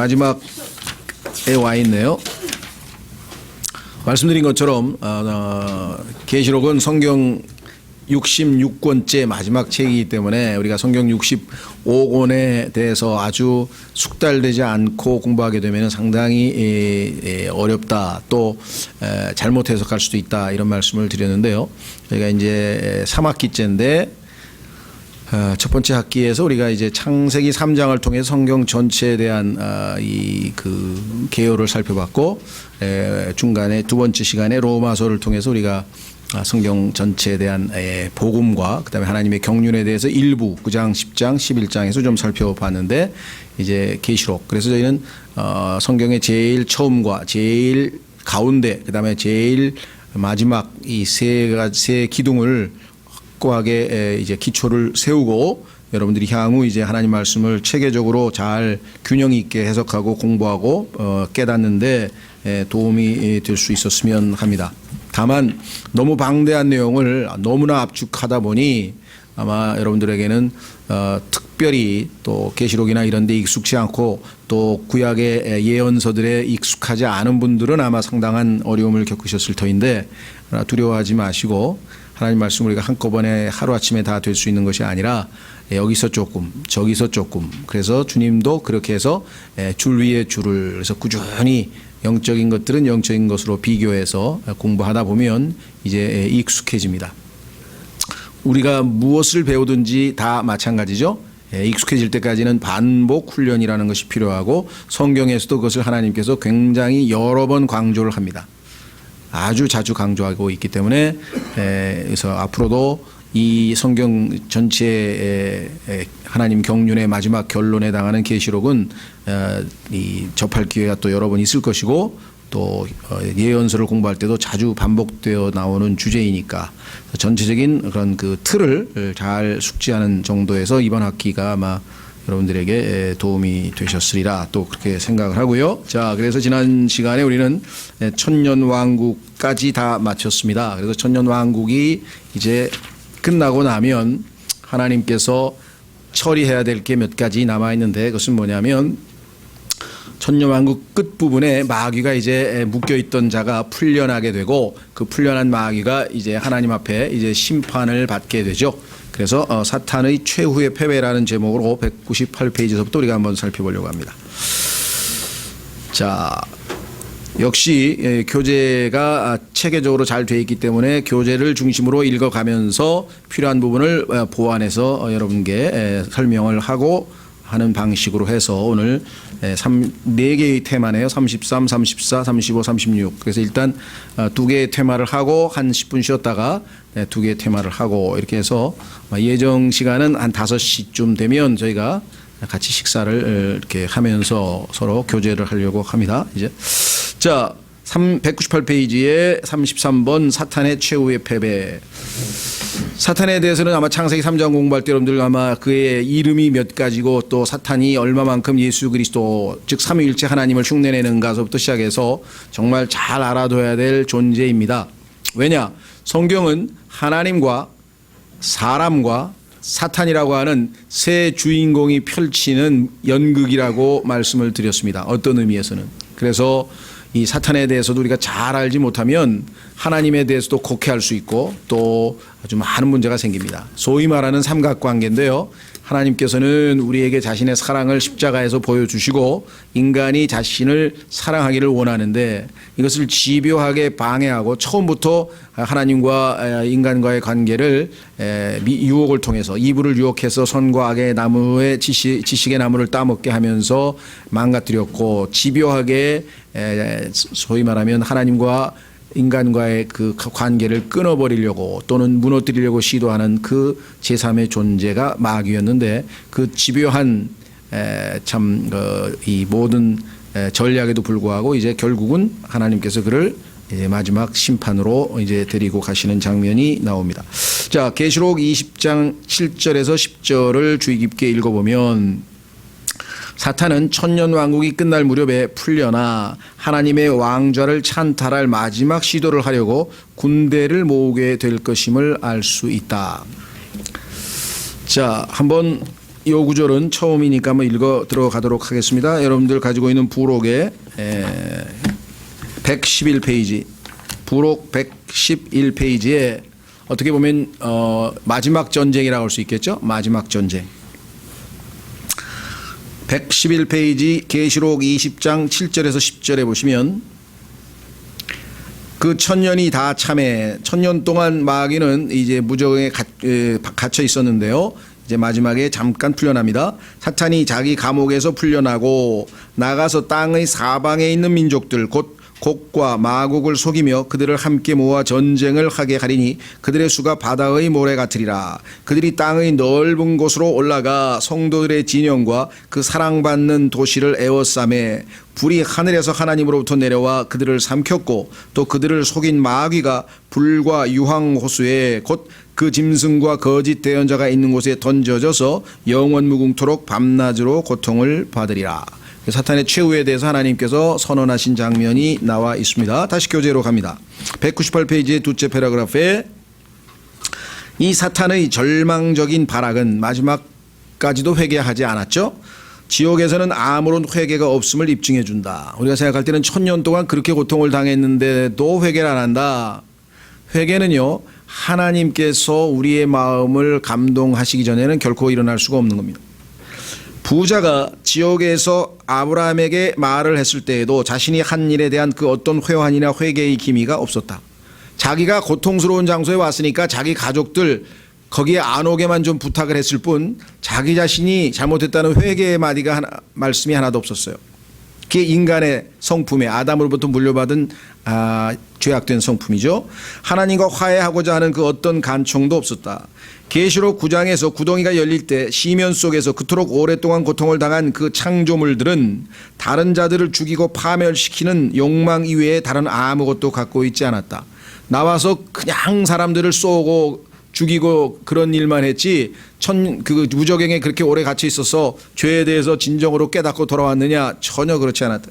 마지막에 와 있네요. 말씀드린 것처럼 계시록은 성경 66권째 마지막 책이기 때문에 우리가 성경 65권에 대해서 아주 숙달되지 않고 공부하게 되면 상당히 어렵다, 또 잘못 해석할 수도 있다, 이런 말씀을 드렸는데요. 저희가 이제 3학기째인데 첫 번째 학기에서 우리가 이제 창세기 3장을 통해 성경 전체에 대한 그 개요를 살펴봤고, 중간에 두 번째 시간에 로마서를 통해서 우리가 성경 전체에 대한 복음과 그다음에 하나님의 경륜에 대해서 일부 9장, 10장, 11장에서 좀 살펴봤는데, 이제 계시록, 그래서 저희는 성경의 제일 처음과 제일 가운데 그다음에 제일 마지막 이 세 기둥을 확고하게 이제 기초를 세우고, 여러분들이 향후 이제 하나님 말씀을 체계적으로 잘 균형 있게 해석하고 공부하고 깨닫는데 도움이 될 수 있었으면 합니다. 다만 너무 방대한 내용을 너무나 압축하다 보니 아마 여러분들에게는 특별히 또 계시록이나 이런 데 익숙치 않고 또 구약의 예언서들에 익숙하지 않은 분들은 아마 상당한 어려움을 겪으셨을 터인데, 두려워하지 마시고 하나님 말씀 우리가 한꺼번에 하루아침에 다 될 수 있는 것이 아니라 여기서 조금 저기서 조금, 그래서 주님도 그렇게 해서 줄 위에 줄을, 그래서 꾸준히 영적인 것들은 영적인 것으로 비교해서 공부하다 보면 이제 익숙해집니다. 우리가 무엇을 배우든지 다 마찬가지죠. 익숙해질 때까지는 반복 훈련이라는 것이 필요하고, 성경에서도 그것을 하나님께서 굉장히 여러 번 강조를 합니다. 아주 자주 강조하고 있기 때문에 그래서 앞으로도 이 성경 전체의 하나님 경륜의 마지막 결론에 당하는 계시록은 이 접할 기회가 또 여러 번 있을 것이고, 또 예언서를 공부할 때도 자주 반복되어 나오는 주제이니까 전체적인 그런 그 틀을 잘 숙지하는 정도에서 이번 학기가 아마 여러분들에게 도움이 되셨으리라 또 그렇게 생각을 하고요. 자, 그래서 지난 시간에 우리는 천년왕국까지 다 마쳤습니다. 그래서 천년왕국이 이제 끝나고 나면 하나님께서 처리해야 될 게 몇 가지 남아 있는데, 그것은 뭐냐면 천년왕국 끝부분에 마귀가 이제 묶여있던 자가 풀려나게 되고, 그 풀려난 마귀가 이제 하나님 앞에 이제 심판을 받게 되죠. 그래서 사탄의 최후의 패배라는 제목으로 198페이지에서부터 우리가 한번 살펴보려고 합니다. 자, 역시 교재가 체계적으로 잘 되어 있기 때문에 교재를 중심으로 읽어가면서 필요한 부분을 보완해서 여러분께 설명을 하고 하는 방식으로 해서 오늘 4개의 테마네요. 33, 34, 35, 36. 그래서 일단 2개의 테마를 하고 한 10분 쉬었다가 2개의 테마를 하고, 이렇게 해서 예정 시간은 한 5시쯤 되면 저희가 같이 식사를 이렇게 하면서 서로 교제를 하려고 합니다. 이제 자, 198페이지에 33번 사탄의 최후의 패배. 사탄에 대해서는 아마 창세기 3장 공부할 때 여러분들 아마 그의 이름이 몇 가지고 또 사탄이 얼마만큼 예수 그리스도 즉 삼위일체 하나님을 흉내내는가서부터 시작해서 정말 잘 알아둬야 될 존재입니다. 왜냐? 성경은 하나님과 사람과 사탄이라고 하는 세 주인공이 펼치는 연극이라고 말씀을 드렸습니다. 어떤 의미에서는. 그래서 이 사탄에 대해서도 우리가 잘 알지 못하면 하나님에 대해서도 곡해할 수 있고 또 아주 많은 문제가 생깁니다. 소위 말하는 삼각관계인데요. 하나님께서는 우리에게 자신의 사랑을 십자가에서 보여주시고 인간이 자신을 사랑하기를 원하는데, 이것을 집요하게 방해하고 처음부터 하나님과 인간과의 관계를 유혹을 통해서, 이브를 유혹해서 선과 악의 나무의 지식의 나무를 따먹게 하면서 망가뜨렸고, 집요하게 소위 말하면 하나님과 인간과의 그 관계를 끊어버리려고 또는 무너뜨리려고 시도하는 그 제3의 존재가 마귀였는데, 그 집요한 참 이 모든 전략에도 불구하고 이제 결국은 하나님께서 그를 이제 마지막 심판으로 이제 데리고 가시는 장면이 나옵니다. 자, 계시록 20장 7절에서 10절을 주의 깊게 읽어보면, 사탄은 천년왕국이 끝날 무렵에 풀려나 하나님의 왕좌를 찬탈할 마지막 시도를 하려고 군대를 모으게 될 것임을 알 수 있다. 자, 한번 요 구절은 처음이니까 한번 읽어 들어가도록 하겠습니다. 여러분들 가지고 있는 부록의 111페이지, 부록 111페이지에 어떻게 보면 마지막 전쟁이라고 할 수 있겠죠. 마지막 전쟁. 111페이지 계시록 20장 7절에서 10절에 보시면 그 천년이 다 참에, 천년 동안 마귀는 이제 무저에 갇혀 있었는데요. 이제 마지막에 잠깐 풀려납니다. 사탄이 자기 감옥에서 풀려나고 나가서 땅의 사방에 있는 민족들 곧 곡과 마곡을 속이며 그들을 함께 모아 전쟁을 하게 하리니 그들의 수가 바다의 모래 같으리라. 그들이 땅의 넓은 곳으로 올라가 성도들의 진영과 그 사랑받는 도시를 에워싸매 불이 하늘에서 하나님으로부터 내려와 그들을 삼켰고 또 그들을 속인 마귀가 불과 유황 호수에 곧 그 짐승과 거짓 대언자가 있는 곳에 던져져서 영원 무궁토록 밤낮으로 고통을 받으리라. 사탄의 최후에 대해서 하나님께서 선언하신 장면이 나와 있습니다. 다시 교재로 갑니다. 198페이지의 두째 패러그래프에 이 사탄의 절망적인 발악은 마지막까지도 회개하지 않았죠. 지옥에서는 아무런 회개가 없음을 입증해 준다. 우리가 생각할 때는 1000년 동안 그렇게 고통을 당했는데도 회개를 안 한다. 회개는요, 하나님께서 우리의 마음을 감동하시기 전에는 결코 일어날 수가 없는 겁니다. 부자가 지옥에서 아브라함에게 말을 했을 때에도 자신이 한 일에 대한 그 어떤 회환이나 회개의 기미가 없었다. 자기가 고통스러운 장소에 왔으니까 자기 가족들 거기에 안 오게만 좀 부탁을 했을 뿐 자기 자신이 잘못했다는 회개의 말씀이 하나도 없었어요. 그게 인간의 성품에 아담으로부터 물려받은 죄악된 성품이죠. 하나님과 화해하고자 하는 그 어떤 간청도 없었다. 계시록 9장에서 구덩이가 열릴 때 시면 속에서 그토록 오랫동안 고통을 당한 그 창조물들은 다른 자들을 죽이고 파멸시키는 욕망 이외에 다른 아무것도 갖고 있지 않았다. 나와서 그냥 사람들을 쏘고 죽이고 그런 일만 했지 그 무저갱에 그렇게 오래 갇혀 있어서 죄에 대해서 진정으로 깨닫고 돌아왔느냐? 전혀 그렇지 않았다.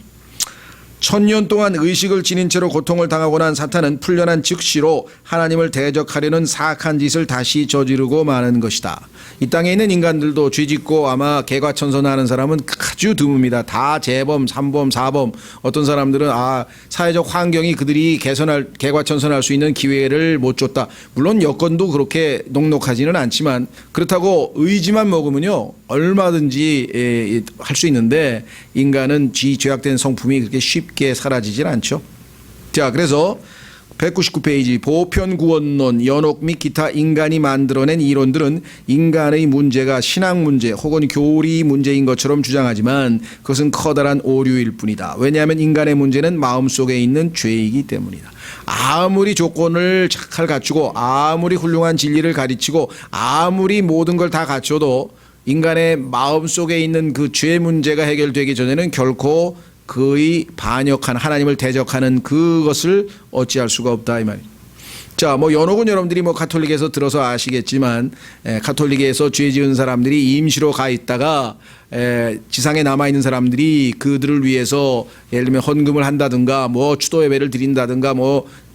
1000년 동안 의식을 지닌 채로 고통을 당하고 난 사탄은 풀려난 즉시로 하나님을 대적하려는 사악한 짓을 다시 저지르고 마는 것이다. 이 땅에 있는 인간들도 죄짓고 아마 개과천선하는 사람은 아주 드뭅니다. 다 재범, 3범, 4범. 어떤 사람들은 사회적 환경이 그들이 개과천선할 수 있는 기회를 못 줬다. 물론 여건도 그렇게 녹록하지는 않지만 그렇다고 의지만 먹으면요 얼마든지 할 수 있는데 인간은 죄악된 성품이 그렇게 쉽게 사라지질 않죠. 자, 그래서 199페이지 보편구원론, 연옥 및 기타 인간이 만들어낸 이론들은 인간의 문제가 신앙 문제 혹은 교리 문제인 것처럼 주장하지만 그것은 커다란 오류일 뿐이다. 왜냐하면 인간의 문제는 마음속에 있는 죄이기 때문이다. 아무리 조건을 잘 갖추고 아무리 훌륭한 진리를 가르치고 아무리 모든 걸 다 갖춰도 인간의 마음속에 있는 그 죄 문제가 해결되기 전에는 결코 그의 반역한 하나님을 대적하는 그것을 어찌할 수가 없다 이 말이에요. 자, 연옥은 여러분들이 가톨릭에서 들어서 아시겠지만 가톨릭에서 죄 지은 사람들이 임시로 가 있다가 지상에 남아 있는 사람들이 그들을 위해서 예를 들면 헌금을 한다든가 추도 예배를 드린다든가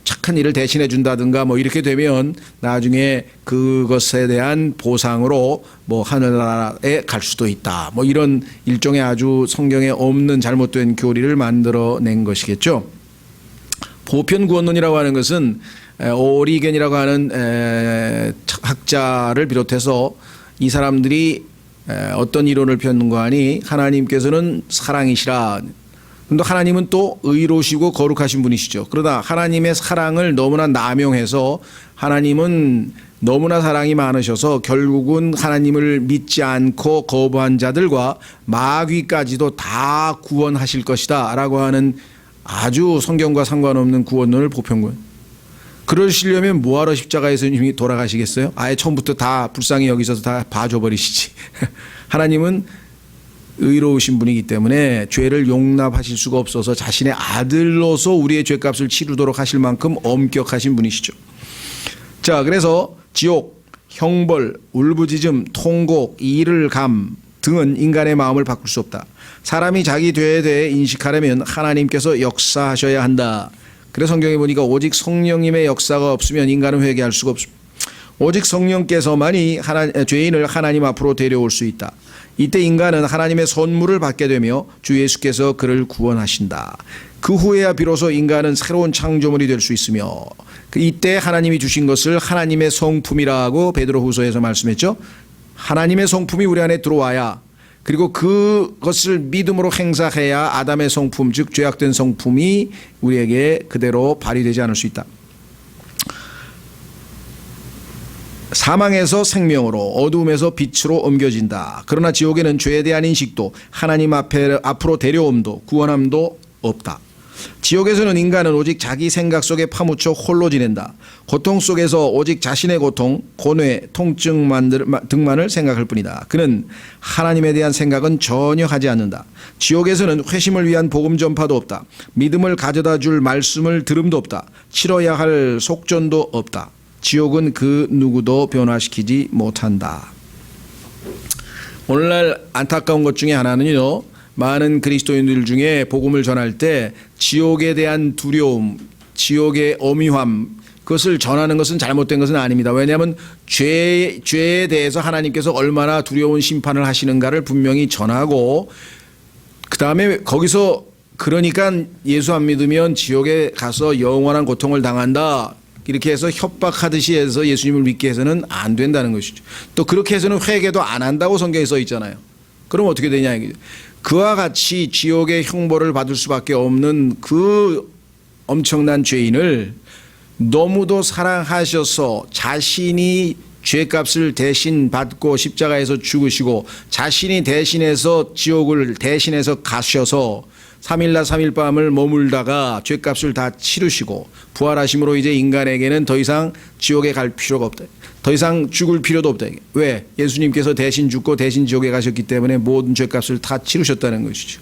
착한 일을 대신해 준다든가 이렇게 되면 나중에 그것에 대한 보상으로 하늘나라에 갈 수도 있다. 이런 일종의 아주 성경에 없는 잘못된 교리를 만들어낸 것이겠죠. 보편구원론이라고 하는 것은 오리겐이라고 하는 학자를 비롯해서 이 사람들이 어떤 이론을 폈는가 하니 하나님께서는 사랑이시라. 그런데 하나님은 또 의로우시고 거룩하신 분이시죠. 그러다 하나님의 사랑을 너무나 남용해서 하나님은 너무나 사랑이 많으셔서 결국은 하나님을 믿지 않고 거부한 자들과 마귀까지도 다 구원하실 것이다 라고 하는 아주 성경과 상관없는 구원론을 보편구원. 그러시려면 뭐하러 십자가에서 이미 돌아가시겠어요? 아예 처음부터 다 불쌍히 여기셔서 다 봐줘버리시지. 하나님은 의로우신 분이기 때문에 죄를 용납하실 수가 없어서 자신의 아들로서 우리의 죄값을 치르도록 하실 만큼 엄격하신 분이시죠. 자, 그래서 지옥, 형벌, 울부짖음, 통곡, 이를감 등은 인간의 마음을 바꿀 수 없다. 사람이 자기 죄에 대해 인식하려면 하나님께서 역사하셔야 한다. 그래서 성경에 보니까 오직 성령님의 역사가 없으면 인간은 회개할 수가 없습니다. 오직 성령께서만이 죄인을 하나님 앞으로 데려올 수 있다. 이때 인간은 하나님의 선물을 받게 되며 주 예수께서 그를 구원하신다. 그 후에야 비로소 인간은 새로운 창조물이 될 수 있으며 이때 하나님이 주신 것을 하나님의 성품이라고 베드로후서에서 말씀했죠. 하나님의 성품이 우리 안에 들어와야, 그리고 그것을 믿음으로 행사해야 아담의 성품, 즉 죄악된 성품이 우리에게 그대로 발휘되지 않을 수 있다. 사망에서 생명으로, 어두움에서 빛으로 옮겨진다. 그러나 지옥에는 죄에 대한 인식도 하나님 앞으로 데려옴도 구원함도 없다. 지옥에서는 인간은 오직 자기 생각 속에 파묻혀 홀로 지낸다. 고통 속에서 오직 자신의 고통, 고뇌, 통증 등만을 생각할 뿐이다. 그는 하나님에 대한 생각은 전혀 하지 않는다. 지옥에서는 회심을 위한 복음 전파도 없다. 믿음을 가져다 줄 말씀을 들음도 없다. 치러야 할 속전도 없다. 지옥은 그 누구도 변화시키지 못한다. 오늘날 안타까운 것 중에 하나는요, 많은 그리스도인들 중에 복음을 전할 때 지옥에 대한 두려움, 지옥의 엄위함, 그것을 전하는 것은 잘못된 것은 아닙니다. 왜냐하면 죄에 대해서 하나님께서 얼마나 두려운 심판을 하시는가를 분명히 전하고, 그 다음에 거기서 그러니까 예수 안 믿으면 지옥에 가서 영원한 고통을 당한다, 이렇게 해서 협박하듯이 해서 예수님을 믿게 해서는 안 된다는 것이죠. 또 그렇게 해서는 회개도 안 한다고 성경에 써 있잖아요. 그럼 어떻게 되냐 이거죠. 그와 같이 지옥의 형벌을 받을 수밖에 없는 그 엄청난 죄인을 너무도 사랑하셔서 자신이 죄값을 대신 받고 십자가에서 죽으시고 자신이 대신해서 지옥을 대신해서 가셔서 3일날 3일 밤을 머물다가 죄값을 다 치르시고 부활하심으로 이제 인간에게는 더 이상 지옥에 갈 필요가 없다. 더 이상 죽을 필요도 없다. 왜? 예수님께서 대신 죽고 대신 지옥에 가셨기 때문에 모든 죄값을 다 치르셨다는 것이죠.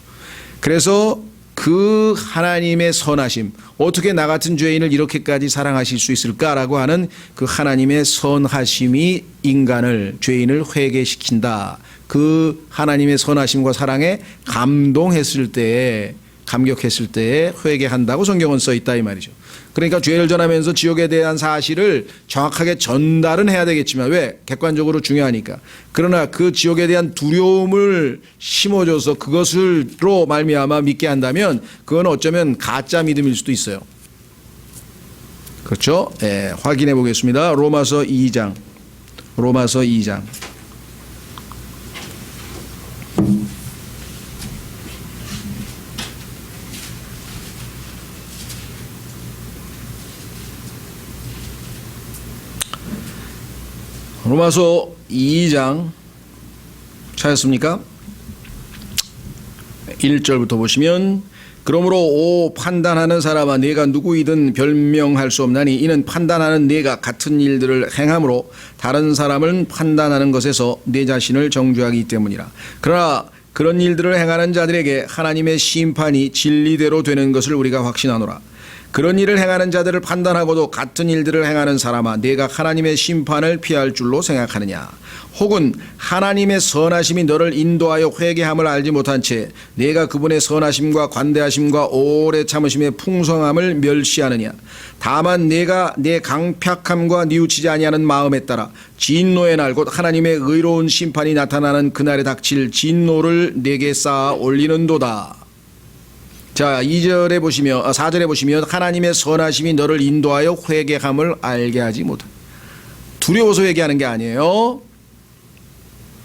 그래서 그 하나님의 선하심, 어떻게 나 같은 죄인을 이렇게까지 사랑하실 수 있을까라고 하는 그 하나님의 선하심이 인간을, 죄인을 회개시킨다. 그 하나님의 선하심과 사랑에 감동했을 때에, 감격했을 때에 회개한다고 성경은 써 있다 이 말이죠. 그러니까 죄를 전하면서 지옥에 대한 사실을 정확하게 전달은 해야 되겠지만, 왜? 객관적으로 중요하니까. 그러나 그 지옥에 대한 두려움을 심어줘서 그것으로 말미암아 믿게 한다면 그건 어쩌면 가짜 믿음일 수도 있어요. 그렇죠? 예, 확인해 보겠습니다. 로마서 2장. 로마서 2장. 로마서 2장 찾았습니까? 1절부터 보시면, 그러므로 오 판단하는 사람아 네가 누구이든 별명할 수 없나니 이는 판단하는 네가 같은 일들을 행함으로 다른 사람을 판단하는 것에서 네 자신을 정죄하기 때문이라. 그러나 그런 일들을 행하는 자들에게 하나님의 심판이 진리대로 되는 것을 우리가 확신하노라. 그런 일을 행하는 자들을 판단하고도 같은 일들을 행하는 사람아 네가 하나님의 심판을 피할 줄로 생각하느냐. 혹은 하나님의 선하심이 너를 인도하여 회개함을 알지 못한 채 네가 그분의 선하심과 관대하심과 오래 참으심의 풍성함을 멸시하느냐. 다만 네가 내 강팍함과 뉘우치지 아니하는 마음에 따라 진노의 날 곧 하나님의 의로운 심판이 나타나는 그날에 닥칠 진노를 네게 쌓아 올리는도다. 자, 2절에 보시면, 4절에 보시면 하나님의 선하심이 너를 인도하여 회개함을 알게 하지 못한다. 두려워서 회개하는 게 아니에요.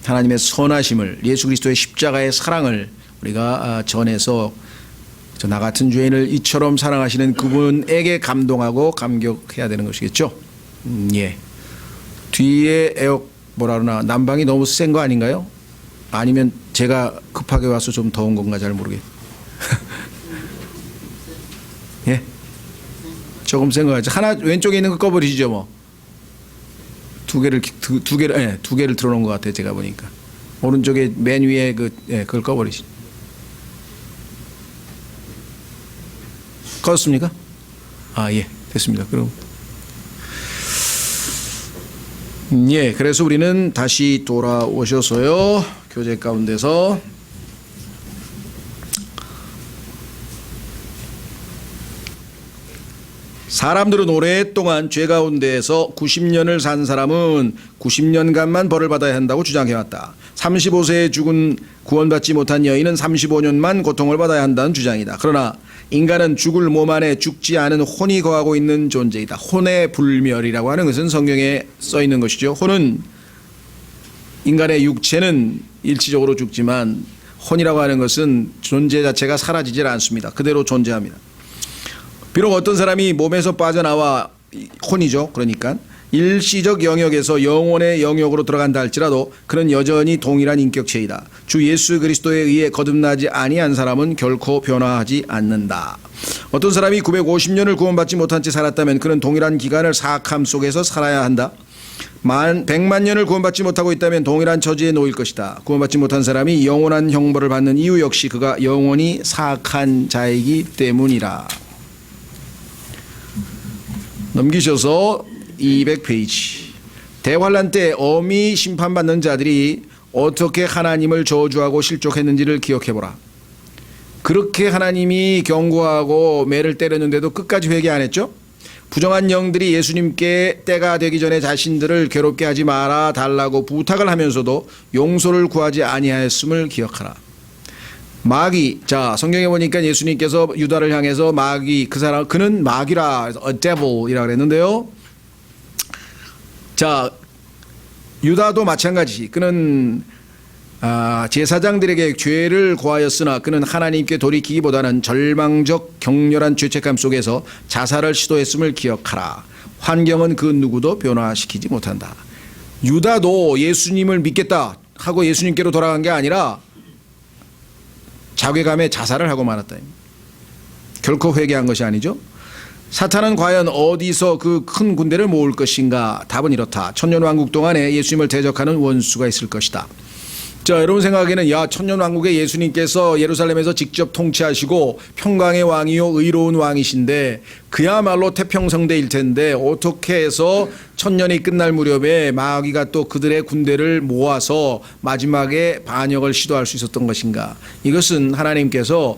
하나님의 선하심을, 예수 그리스도의 십자가의 사랑을 우리가 전해서 나 같은 죄인을 이처럼 사랑하시는 그분에게 감동하고 감격해야 되는 것이겠죠. 예. 뒤에 뭐라 그러나 난방이 너무 센 거 아닌가요? 아니면 제가 급하게 와서 좀 더운 건가 잘 모르겠어요. 예, 조금 센 거 같죠. 하나 왼쪽에 있는 거 꺼버리시죠 뭐. 두 개를 틀어놓은 것 같아요 제가 보니까. 오른쪽에 맨 위에 그걸 꺼버리시. 껐습니까? 아, 예, 됐습니다. 그럼 예, 그래서 우리는 다시 돌아오셔서요 교재 가운데서 사람들은 오랫동안 죄 가운데에서 90년을 산 사람은 90년간만 벌을 받아야 한다고 주장해왔다. 35세에 죽은 구원받지 못한 여인은 35년만 고통을 받아야 한다는 주장이다. 그러나 인간은 죽을 몸 안에 죽지 않은 혼이 거하고 있는 존재이다. 혼의 불멸이라고 하는 것은 성경에 써 있는 것이죠. 혼은 인간의 육체는 일시적으로 죽지만 혼이라고 하는 것은 존재 자체가 사라지질 않습니다. 그대로 존재합니다. 비록 어떤 사람이 몸에서 빠져나와 혼이죠. 그러니까 일시적 영역에서 영혼의 영역으로 들어간다 할지라도 그는 여전히 동일한 인격체이다. 주 예수 그리스도에 의해 거듭나지 아니한 사람은 결코 변화하지 않는다. 어떤 사람이 950년을 구원받지 못한 채 살았다면 그는 동일한 기간을 사악함 속에서 살아야 한다. 100만 년을 구원받지 못하고 있다면 동일한 처지에 놓일 것이다. 구원받지 못한 사람이 영원한 형벌을 받는 이유 역시 그가 영원히 사악한 자이기 때문이라. 넘기셔서 200페이지. 대환란 때 엄히 심판받는 자들이 어떻게 하나님을 저주하고 실족했는지를 기억해보라. 그렇게 하나님이 경고하고 매를 때렸는데도 끝까지 회개 안 했죠? 부정한 영들이 예수님께 때가 되기 전에 자신들을 괴롭게 하지 말아 달라고 부탁을 하면서도 용서를 구하지 아니하였음을 기억하라. 마귀, 자 성경에 보니까 예수님께서 유다를 향해서 마귀, 그 사람 그는 마귀라, a devil이라고 그랬는데요. 자 유다도 마찬가지. 그는 제사장들에게 죄를 고하였으나 그는 하나님께 돌이키기보다는 절망적 격렬한 죄책감 속에서 자살을 시도했음을 기억하라. 환경은 그 누구도 변화시키지 못한다. 유다도 예수님을 믿겠다 하고 예수님께로 돌아간 게 아니라 자괴감에 자살을 하고 말았다. 결코 회개한 것이 아니죠. 사탄은 과연 어디서 그 큰 군대를 모을 것인가? 답은 이렇다. 천년왕국 동안에 예수님을 대적하는 원수가 있을 것이다. 자, 여러분 생각에는 야, 천년왕국에 예수님께서 예루살렘에서 직접 통치하시고 평강의 왕이요 의로운 왕이신데 그야말로 태평성대일 텐데 어떻게 해서 천년이 끝날 무렵에 마귀가 또 그들의 군대를 모아서 마지막에 반역을 시도할 수 있었던 것인가? 이것은 하나님께서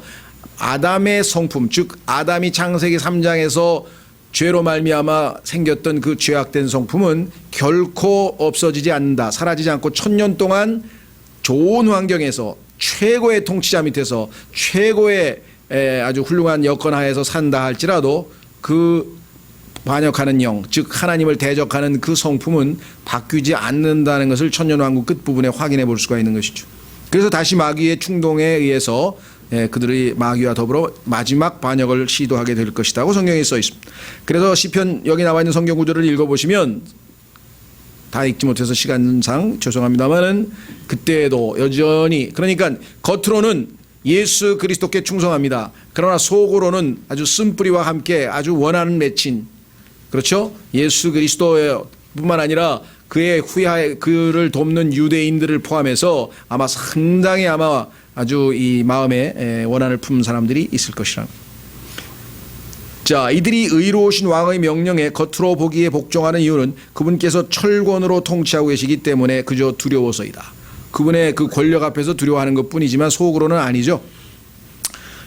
아담의 성품, 즉 아담이 창세기 3장에서 죄로 말미암아 생겼던 그 죄악된 성품은 결코 없어지지 않는다. 사라지지 않고 천년 동안 좋은 환경에서 최고의 통치자 밑에서 최고의 아주 훌륭한 여건 하에서 산다 할지라도 그 반역하는 영, 즉 하나님을 대적하는 그 성품은 바뀌지 않는다는 것을 천년왕국 끝부분에 확인해 볼 수가 있는 것이죠. 그래서 다시 마귀의 충동에 의해서 그들이 마귀와 더불어 마지막 반역을 시도하게 될 것이라고 성경에 써 있습니다. 그래서 시편 여기 나와 있는 성경 구절을 읽어보시면 다 읽지 못해서 시간상 죄송합니다만은 그때에도 여전히 그러니까 겉으로는 예수 그리스도께 충성합니다. 그러나 속으로는 아주 쓴뿌리와 함께 아주 원하는 맺힌 그렇죠? 예수 그리스도뿐만 아니라 그의 후에 그를 돕는 유대인들을 포함해서 아마 상당히 아마 아주 이 마음에 원한을 품은 사람들이 있을 것이라. 자, 이들이 의로우신 왕의 명령에 겉으로 보기에 복종하는 이유는 그분께서 철권으로 통치하고 계시기 때문에 그저 두려워서이다. 그분의 그 권력 앞에서 두려워하는 것뿐이지만 속으로는 아니죠.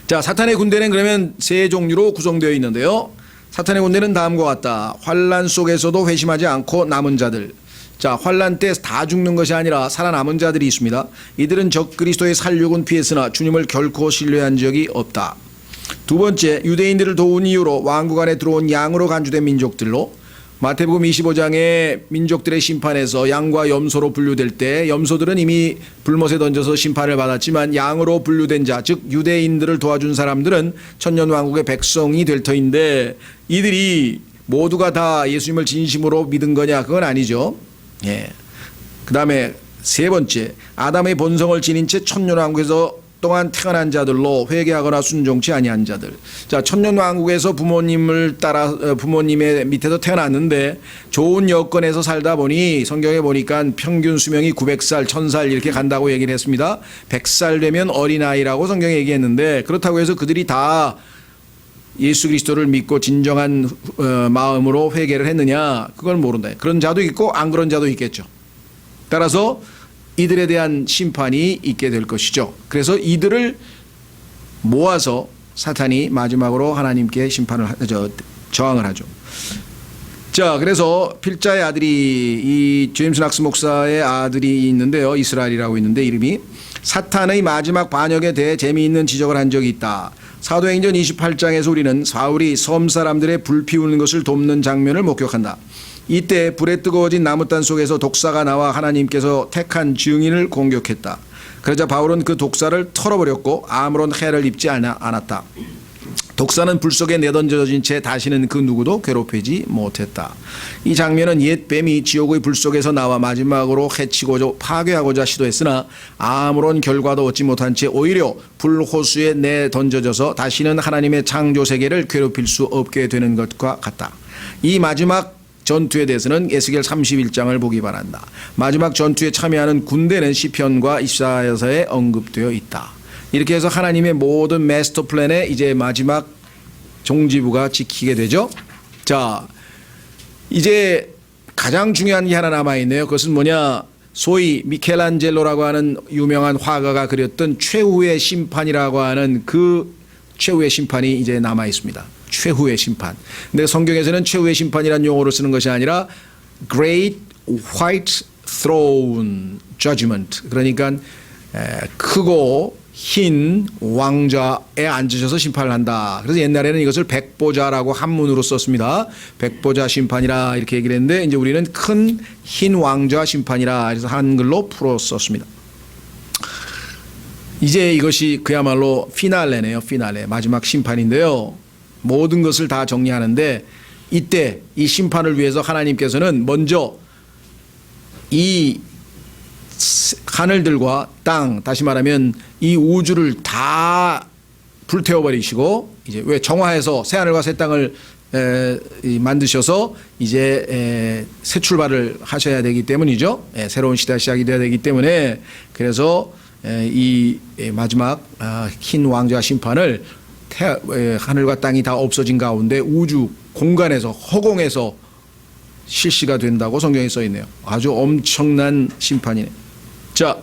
자, 사탄의 군대는 그러면 세 종류로 구성되어 있는데요. 사탄의 군대는 다음과 같다. 환난 속에서도 회심하지 않고 남은 자들. 자, 환난 때 다 죽는 것이 아니라 살아남은 자들이 있습니다. 이들은 적 그리스도의 살육은 피했으나 주님을 결코 신뢰한 적이 없다. 두 번째, 유대인들을 도운 이유로 왕국 안에 들어온 양으로 간주된 민족들로 마태복음 25장의 민족들의 심판에서 양과 염소로 분류될 때 염소들은 이미 불못에 던져서 심판을 받았지만 양으로 분류된 자, 즉 유대인들을 도와준 사람들은 천년왕국의 백성이 될 터인데 이들이 모두가 다 예수님을 진심으로 믿은 거냐? 그건 아니죠. 예. 그 다음에 세 번째, 아담의 본성을 지닌 채 천년왕국에서 동안 태어난 자들로 회개하거나 순종치 아니한 자들. 자, 천년왕국에서 부모님을 따라 부모님의 밑에서 태어났는데 좋은 여건에서 살다 보니 성경에 보니까 평균 수명이 900살, 1000살 이렇게 간다고 얘기를 했습니다. 100살 되면 어린아이라고 성경에 얘기했는데 그렇다고 해서 그들이 다 예수 그리스도를 믿고 진정한 마음으로 회개를 했느냐? 그걸 모른다. 그런 자도 있고 안 그런 자도 있겠죠. 따라서 이들에 대한 심판이 있게 될 것이죠. 그래서 이들을 모아서 사탄이 마지막으로 하나님께 심판을 저항을 하죠. 자, 그래서 필자의 아들이 이 제임스 낙스 목사의 아들이 있는데요. 이스라엘이라고 있는데 이름이 사탄의 마지막 반역에 대해 재미있는 지적을 한 적이 있다. 사도행전 28장에서 우리는 사울이 섬 사람들의 불 피우는 것을 돕는 장면을 목격한다. 이때 불에 뜨거워진 나무단 속에서 독사가 나와 하나님께서 택한 증인을 공격했다. 그러자 바울은 그 독사를 털어버렸고 아무런 해를 입지 않았다. 독사는 불 속에 내던져진 채 다시는 그 누구도 괴롭히지 못했다. 이 장면은 옛 뱀이 지옥의 불 속에서 나와 마지막으로 해치고자 파괴하고자 시도했으나 아무런 결과도 얻지 못한 채 오히려 불호수에 내던져져서 다시는 하나님의 창조 세계를 괴롭힐 수 없게 되는 것과 같다. 이 마지막 전투에 대해서는 에스겔 31장을 보기 바란다. 마지막 전투에 참여하는 군대는 시편과 이사야서에 언급되어 있다. 이렇게 해서 하나님의 모든 마스터 플랜의 이제 마지막 종지부가 지키게 되죠. 자, 이제 가장 중요한 게 하나 남아있네요. 그것은 뭐냐, 소위 미켈란젤로라고 하는 유명한 화가가 그렸던 최후의 심판이라고 하는 그 최후의 심판이 이제 남아있습니다. 최후의 심판. 근데 성경에서는 최후의 심판이라는 용어를 쓰는 것이 아니라 Great White Throne Judgment, 그러니까 크고 흰 왕좌에 앉으셔서 심판을 한다. 그래서 옛날에는 이것을 백보자라고 한문으로 썼습니다. 백보자 심판이라 이렇게 얘기를 했는데 이제 우리는 큰 흰 왕좌 심판이라 그래서 한글로 풀어 썼습니다. 이제 이것이 그야말로 피날레네요. 피날레, 마지막 심판인데요. 모든 것을 다 정리하는데 이때 이 심판을 위해서 하나님께서는 먼저 이 하늘들과 땅, 다시 말하면 이 우주를 다 불태워버리시고 이제 왜 정화해서 새 하늘과 새 땅을 만드셔서 이제 새 출발을 하셔야 되기 때문이죠. 새로운 시대가 시작이 되어야 되기 때문에 그래서 이 마지막 흰 왕좌 심판을 하늘과 땅이 다 없어진 가운데 우주 공간에서 허공에서 실시가 된다고 성경에 써 있네요. 아주 엄청난 심판이네. 자,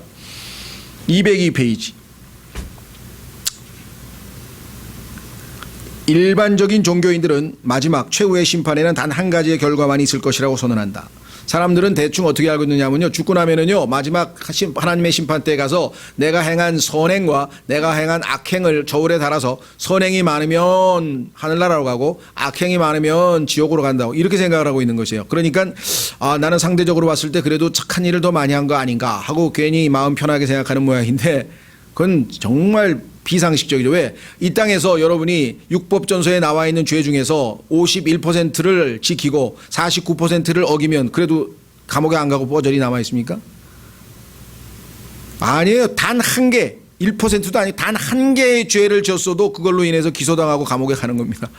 202페이지. 일반적인 종교인들은 마지막 최후의 심판에는 단 한 가지의 결과만 있을 것이라고 선언한다. 사람들은 대충 어떻게 알고 있느냐면요, 죽고 나면은요 마지막 하나님의 심판 때에 가서 내가 행한 선행과 내가 행한 악행을 저울에 달아서 선행이 많으면 하늘나라로 가고 악행이 많으면 지옥으로 간다고 이렇게 생각을 하고 있는 것이에요. 그러니까 나는 상대적으로 봤을 때 그래도 착한 일을 더 많이 한 거 아닌가 하고 괜히 마음 편하게 생각하는 모양인데 그건 정말 비상식적이죠. 왜? 이 땅에서 여러분이 율법전서에 나와 있는 죄 중에서 51%를 지키고 49%를 어기면 그래도 감옥에 안 가고 뻐저리 남아 있습니까? 아니에요. 단 한 개, 1%도 아니고 단 한 개의 죄를 졌어도 그걸로 인해서 기소당하고 감옥에 가는 겁니다.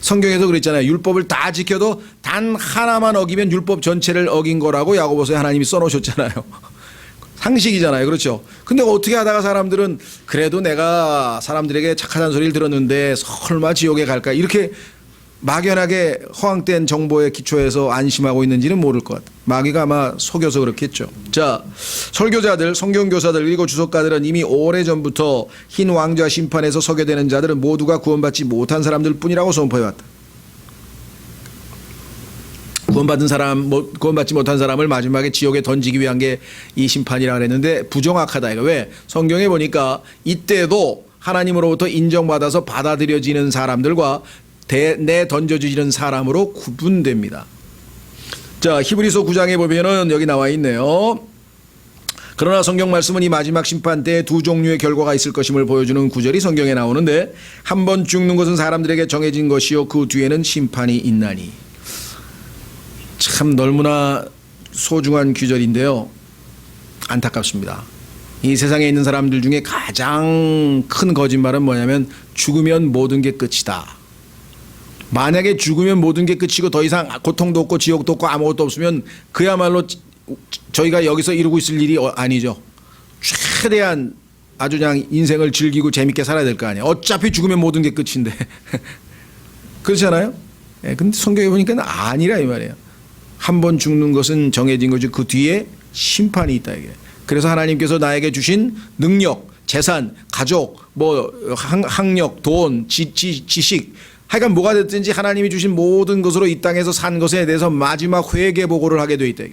성경에서 그랬잖아요. 율법을 다 지켜도 단 하나만 어기면 율법 전체를 어긴 거라고 야고보서에 하나님이 써놓으셨잖아요. 상식이잖아요. 그렇죠. 근데 어떻게 하다가 사람들은 그래도 내가 사람들에게 착하다는 소리를 들었는데 설마 지옥에 갈까 이렇게 막연하게 허황된 정보에 기초해서 안심하고 있는지는 모를 것 같아요. 마귀가 아마 속여서 그렇겠죠. 자, 설교자들, 성경교사들, 그리고 주석가들은 이미 오래전부터 흰 왕좌 심판에서 서게 되는 자들은 모두가 구원받지 못한 사람들 뿐이라고 선포해왔다. 구원받지 못한 사람을 마지막에 지옥에 던지기 위한 게 이 심판이라 그랬는데 부정확하다 이거. 왜? 성경에 보니까 이때도 하나님으로부터 인정받아서 받아들여지는 사람들과 내 던져지는 사람으로 구분됩니다. 자, 히브리서 9장에 보면은 여기 나와 있네요. 그러나 성경 말씀은 이 마지막 심판 때 두 종류의 결과가 있을 것임을 보여주는 구절이 성경에 나오는데 한 번 죽는 것은 사람들에게 정해진 것이요 그 뒤에는 심판이 있나니. 참 너무나 소중한 규절인데요. 안타깝습니다. 이 세상에 있는 사람들 중에 가장 큰 거짓말은 뭐냐면 죽으면 모든 게 끝이다. 만약에 죽으면 모든 게 끝이고 더 이상 고통도 없고 지옥도 없고 아무것도 없으면 그야말로 저희가 여기서 이루고 있을 일이 아니죠. 최대한 아주 그냥 인생을 즐기고 재밌게 살아야 될 거 아니에요. 어차피 죽으면 모든 게 끝인데. 그렇잖아요. 근데 성경에 보니까 아니라 이 말이에요. 한 번 죽는 것은 정해진 거죠. 그 뒤에 심판이 있다 이게. 그래서 하나님께서 나에게 주신 능력, 재산, 가족, 학력, 돈, 지식 하여간 뭐가 됐든지 하나님이 주신 모든 것으로 이 땅에서 산 것에 대해서 마지막 회개 보고를 하게 돼 있다.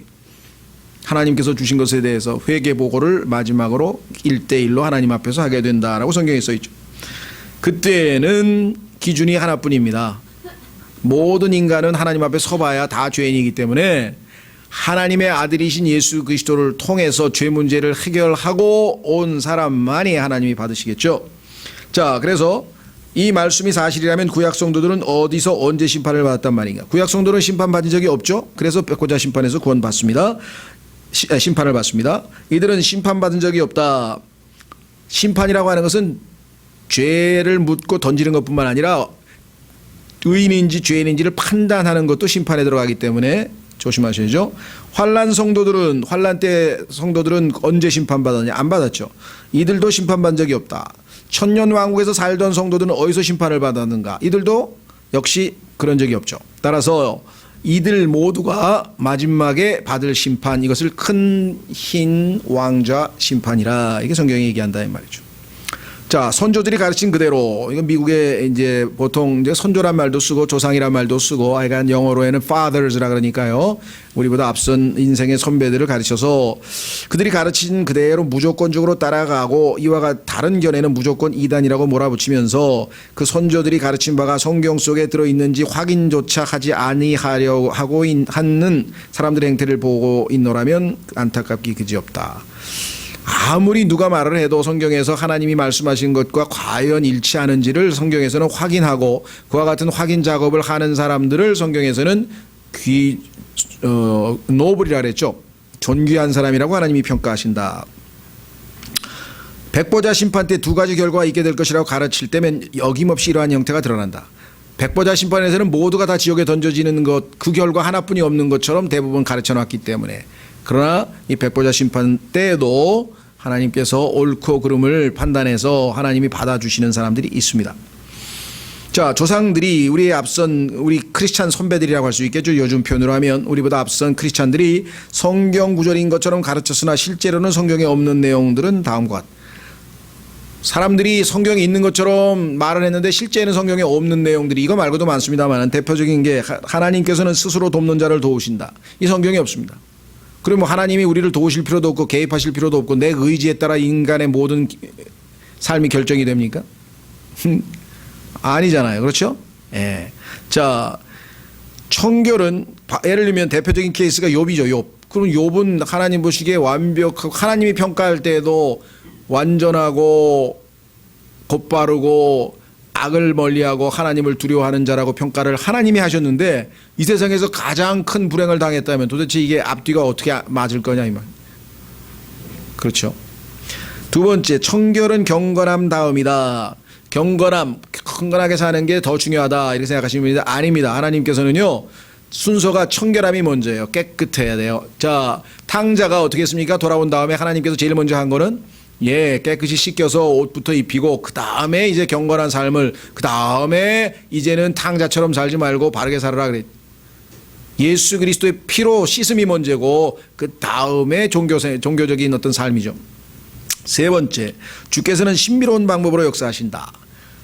하나님께서 주신 것에 대해서 회개 보고를 마지막으로 1대1로 하나님 앞에서 하게 된다라고 성경에 써 있죠. 그때는 기준이 하나뿐입니다. 모든 인간은 하나님 앞에 서봐야 다 죄인이기 때문에 하나님의 아들이신 예수 그리스도를 통해서 죄 문제를 해결하고 온 사람만이 하나님이 받으시겠죠. 자, 그래서 이 말씀이 사실이라면 구약 성도들은 어디서 언제 심판을 받았단 말인가? 구약 성도는 심판받은 적이 없죠. 그래서 백보자 심판에서 구원받습니다. 심판을 받습니다. 이들은 심판받은 적이 없다. 심판이라고 하는 것은 죄를 묻고 던지는 것뿐만 아니라 의인인지 죄인인지를 판단하는 것도 심판에 들어가기 때문에 조심하셔야죠. 환난 성도들은, 환난 때 성도들은 언제 심판받았냐? 안 받았죠. 이들도 심판받은 적이 없다. 천년 왕국에서 살던 성도들은 어디서 심판을 받았는가? 이들도 역시 그런 적이 없죠. 따라서 이들 모두가 마지막에 받을 심판, 이것을 큰 흰 왕좌 심판이라, 이게 성경이 얘기한다 이 말이죠. 자, 선조들이 가르친 그대로, 이건 미국에 이제 보통 이제 선조란 말도 쓰고 조상이란 말도 쓰고, 하여간 영어로에는 fathers라 그러니까요. 우리보다 앞선 인생의 선배들을 가르쳐서 그들이 가르친 그대로 무조건적으로 따라가고, 이와 다른 견해는 무조건 이단이라고 몰아붙이면서 그 선조들이 가르친 바가 성경 속에 들어있는지 확인조차 하지 아니하려고 하고 하는 사람들의 행태를 보고 있노라면 안타깝기 그지없다. 아무리 누가 말을 해도 성경에서 하나님이 말씀하신 것과 과연 일치하는지를 성경에서는 확인하고, 그와 같은 확인 작업을 하는 사람들을 성경에서는 노블이라 그랬죠. 존귀한 사람이라고 하나님이 평가하신다. 백보자 심판 때 두 가지 결과가 있게 될 것이라고 가르칠 때면 어김없이 이러한 형태가 드러난다. 백보자 심판에서는 모두가 다 지옥에 던져지는 것, 그 결과 하나뿐이 없는 것처럼 대부분 가르쳐 놨기 때문에. 그러나 이 백보자 심판 때에도 하나님께서 옳고 그름을 판단해서 하나님이 받아주시는 사람들이 있습니다. 자, 조상들이, 우리의 앞선 우리 크리스찬 선배들이라고 할 수 있겠죠. 요즘 표현으로 하면 우리보다 앞선 크리스찬들이 성경 구절인 것처럼 가르쳤으나 실제로는 성경에 없는 내용들은 다음과 같다. 사람들이 성경에 있는 것처럼 말을 했는데 실제는 성경에 없는 내용들이 이거 말고도 많습니다만, 대표적인 게 하나님께서는 스스로 돕는 자를 도우신다. 이 성경에 없습니다. 그러면 하나님이 우리를 도우실 필요도 없고 개입하실 필요도 없고 내 의지에 따라 인간의 모든 삶이 결정이 됩니까? 아니잖아요. 그렇죠? 예. 자, 청결은 예를 들면 대표적인 케이스가 욥이죠. 욥. 그럼 욥은 하나님 보시기에 완벽하고, 하나님이 평가할 때에도 완전하고 곧바르고 악을 멀리하고 하나님을 두려워하는 자라고 평가를 하나님이 하셨는데, 이 세상에서 가장 큰 불행을 당했다면 도대체 이게 앞뒤가 어떻게 맞을 거냐 이 말. 그렇죠. 두 번째, 청결은 경건함 다음이다. 경건하게 사는 게 더 중요하다 이렇게 생각하시면 됩니다. 아닙니다. 하나님께서는요, 순서가 청결함이 먼저예요. 깨끗해야 돼요. 자, 탕자가 어떻게 했습니까? 돌아온 다음에 하나님께서 제일 먼저 한 거는 깨끗이 씻겨서 옷부터 입히고, 그 다음에 이제 경건한 삶을, 그 다음에 이제는 탕자처럼 살지 말고 바르게 살아라 그랬. 예수 그리스도의 피로 씻음이 먼저고, 그 다음에 종교적인 어떤 삶이죠. 세 번째, 주께서는 신비로운 방법으로 역사하신다.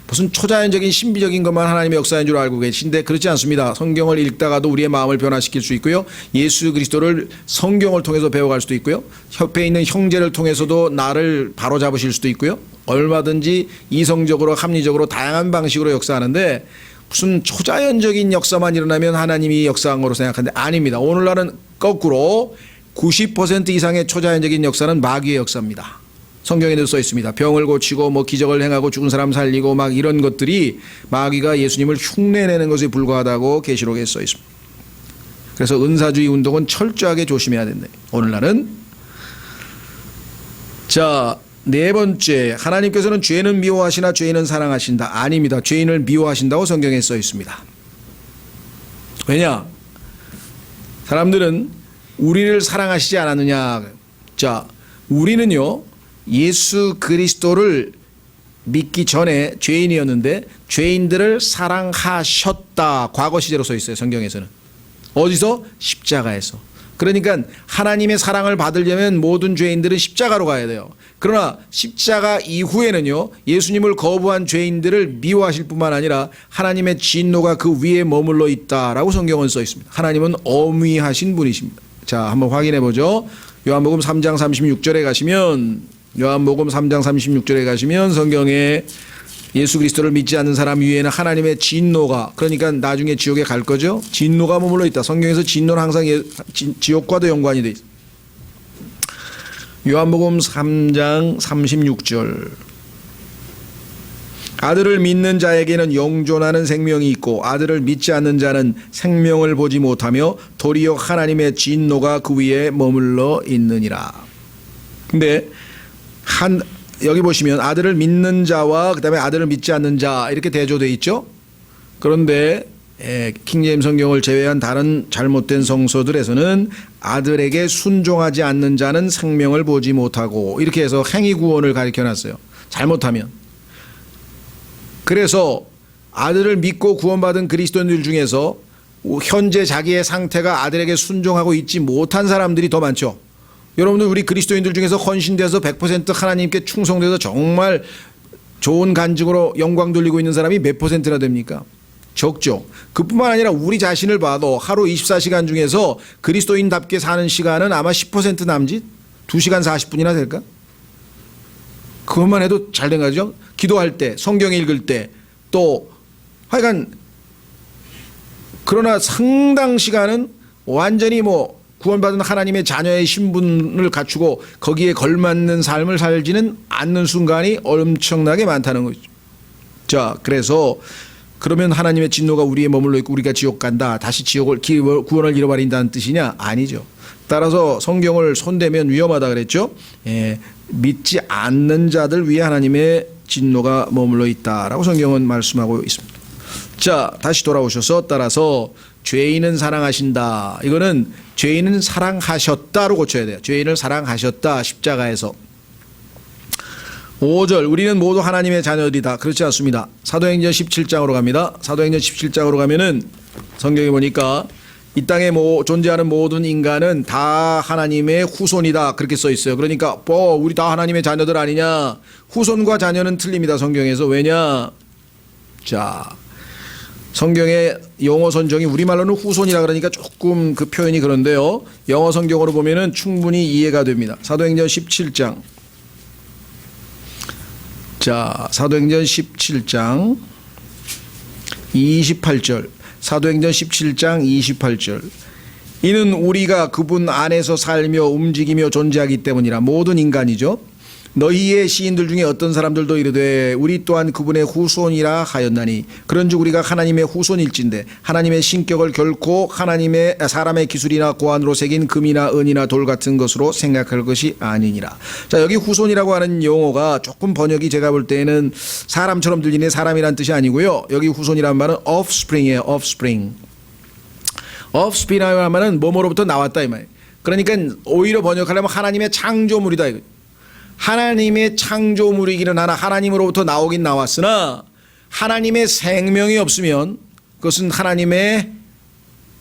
무슨 초자연적인 신비적인 것만 하나님의 역사인 줄 알고 계신데 그렇지 않습니다. 성경을 읽다가도 우리의 마음을 변화시킬 수 있고요. 예수 그리스도를 성경을 통해서 배워갈 수도 있고요. 옆에 있는 형제를 통해서도 나를 바로잡으실 수도 있고요. 얼마든지 이성적으로 합리적으로 다양한 방식으로 역사하는데, 무슨 초자연적인 역사만 일어나면 하나님이 역사한 거로 생각하는데 아닙니다. 오늘날은 거꾸로 90% 이상의 초자연적인 역사는 마귀의 역사입니다. 성경에도 써 있습니다. 병을 고치고 뭐 기적을 행하고 죽은 사람 살리고 막 이런 것들이 마귀가 예수님을 흉내내는 것에 불과하다고 계시록에 써 있습니다. 그래서 은사주의 운동은 철저하게 조심해야 된다. 오늘날은. 자, 네 번째, 하나님께서는 죄는 미워하시나 죄인은 사랑하신다. 아닙니다. 죄인을 미워하신다고 성경에 써 있습니다. 왜냐? 사람들은 우리를 사랑하시지 않았느냐. 자, 우리는요, 예수 그리스도를 믿기 전에 죄인이었는데 죄인들을 사랑하셨다. 과거 시제로 써 있어요. 성경에서는. 어디서? 십자가에서. 그러니까 하나님의 사랑을 받으려면 모든 죄인들은 십자가로 가야 돼요. 그러나 십자가 이후에는요, 예수님을 거부한 죄인들을 미워하실 뿐만 아니라 하나님의 진노가 그 위에 머물러 있다라고 성경은 써 있습니다. 하나님은 엄위하신 분이십니다. 자, 한번 확인해 보죠. 요한복음 3장 36절에 가시면, 요한복음 3장 36절에 가시면 성경에 예수 그리스도를 믿지 않는 사람 위에는 하나님의 진노가, 그러니까 나중에 지옥에 갈 거죠. 진노가 머물러 있다. 성경에서 진노는 항상 지옥과도 연관이 돼 있습니다. 요한복음 3장 36절. 아들을 믿는 자에게는 영존하는 생명이 있고 아들을 믿지 않는 자는 생명을 보지 못하며 도리어 하나님의 진노가 그 위에 머물러 있느니라. 근데 여기 보시면 아들을 믿는 자와 그다음에 아들을 믿지 않는 자 이렇게 대조되어 있죠. 그런데 킹제임 성경을 제외한 다른 잘못된 성서들에서는 아들에게 순종하지 않는 자는 생명을 보지 못하고 이렇게 해서 행위 구원을 가르쳐 놨어요. 잘못하면. 그래서 아들을 믿고 구원받은 그리스도인들 중에서 현재 자기의 상태가 아들에게 순종하고 있지 못한 사람들이 더 많죠. 여러분들 우리 그리스도인들 중에서 헌신돼서 100% 하나님께 충성돼서 정말 좋은 간증으로 영광 돌리고 있는 사람이 몇 %나 됩니까? 적죠. 그뿐만 아니라 우리 자신을 봐도 하루 24시간 중에서 그리스도인답게 사는 시간은 아마 10% 남짓? 2시간 40분이나 될까? 그것만 해도 잘 된 거죠. 기도할 때, 성경 읽을 때, 또 하여간 그러나 상당 시간은 완전히 뭐 구원받은 하나님의 자녀의 신분을 갖추고 거기에 걸맞는 삶을 살지는 않는 순간이 엄청나게 많다는 거죠. 자, 그래서 그러면 하나님의 진노가 우리에 머물러 있고 우리가 지옥 간다, 다시 구원을 잃어버린다는 뜻이냐? 아니죠. 따라서 성경을 손대면 위험하다 그랬죠. 믿지 않는 자들 위에 하나님의 진노가 머물러 있다라고 성경은 말씀하고 있습니다. 자, 다시 돌아오셔서 따라서 죄인은 사랑하신다. 이거는 죄인은 사랑하셨다로 고쳐야 돼요. 죄인을 사랑하셨다, 십자가에서. 5절, 우리는 모두 하나님의 자녀들이다. 그렇지 않습니다. 사도행전 17장으로 갑니다. 사도행전 17장으로 가면은 성경에 보니까 이 땅에 존재하는 모든 인간은 다 하나님의 후손이다. 그렇게 써 있어요. 그러니까 우리 다 하나님의 자녀들 아니냐. 후손과 자녀는 틀립니다. 성경에서. 왜냐. 자, 성경의 영어 선정이 우리말로는 후손이라 그러니까 조금 그 표현이 그런데요. 영어 성경으로 보면은 충분히 이해가 됩니다. 사도행전 17장. 자, 사도행전 17장 28절. 사도행전 17장 28절. 이는 우리가 그분 안에서 살며 움직이며 존재하기 때문이라. 모든 인간이죠. 너희의 시인들 중에 어떤 사람들도 이르되 우리 또한 그분의 후손이라 하였나니 그런즉 우리가 하나님의 후손일진데 하나님의 신격을 결코 사람의 기술이나 고안으로 새긴 금이나 은이나 돌 같은 것으로 생각할 것이 아니니라. 자, 여기 후손이라고 하는 용어가 조금 번역이 제가 볼 때는 사람처럼 들리네. 사람이란 뜻이 아니고요. 여기 후손이란 말은 offspring이에요. offspring. offspring이라는 말은 뭐뭐로부터 나왔다 이 말이에요. 그러니까 오히려 번역하려면 하나님의 창조물이다 이거예요. 하나님의 창조물이기는 하나 하나님으로부터 나오긴 나왔으나 하나님의 생명이 없으면 그것은 하나님의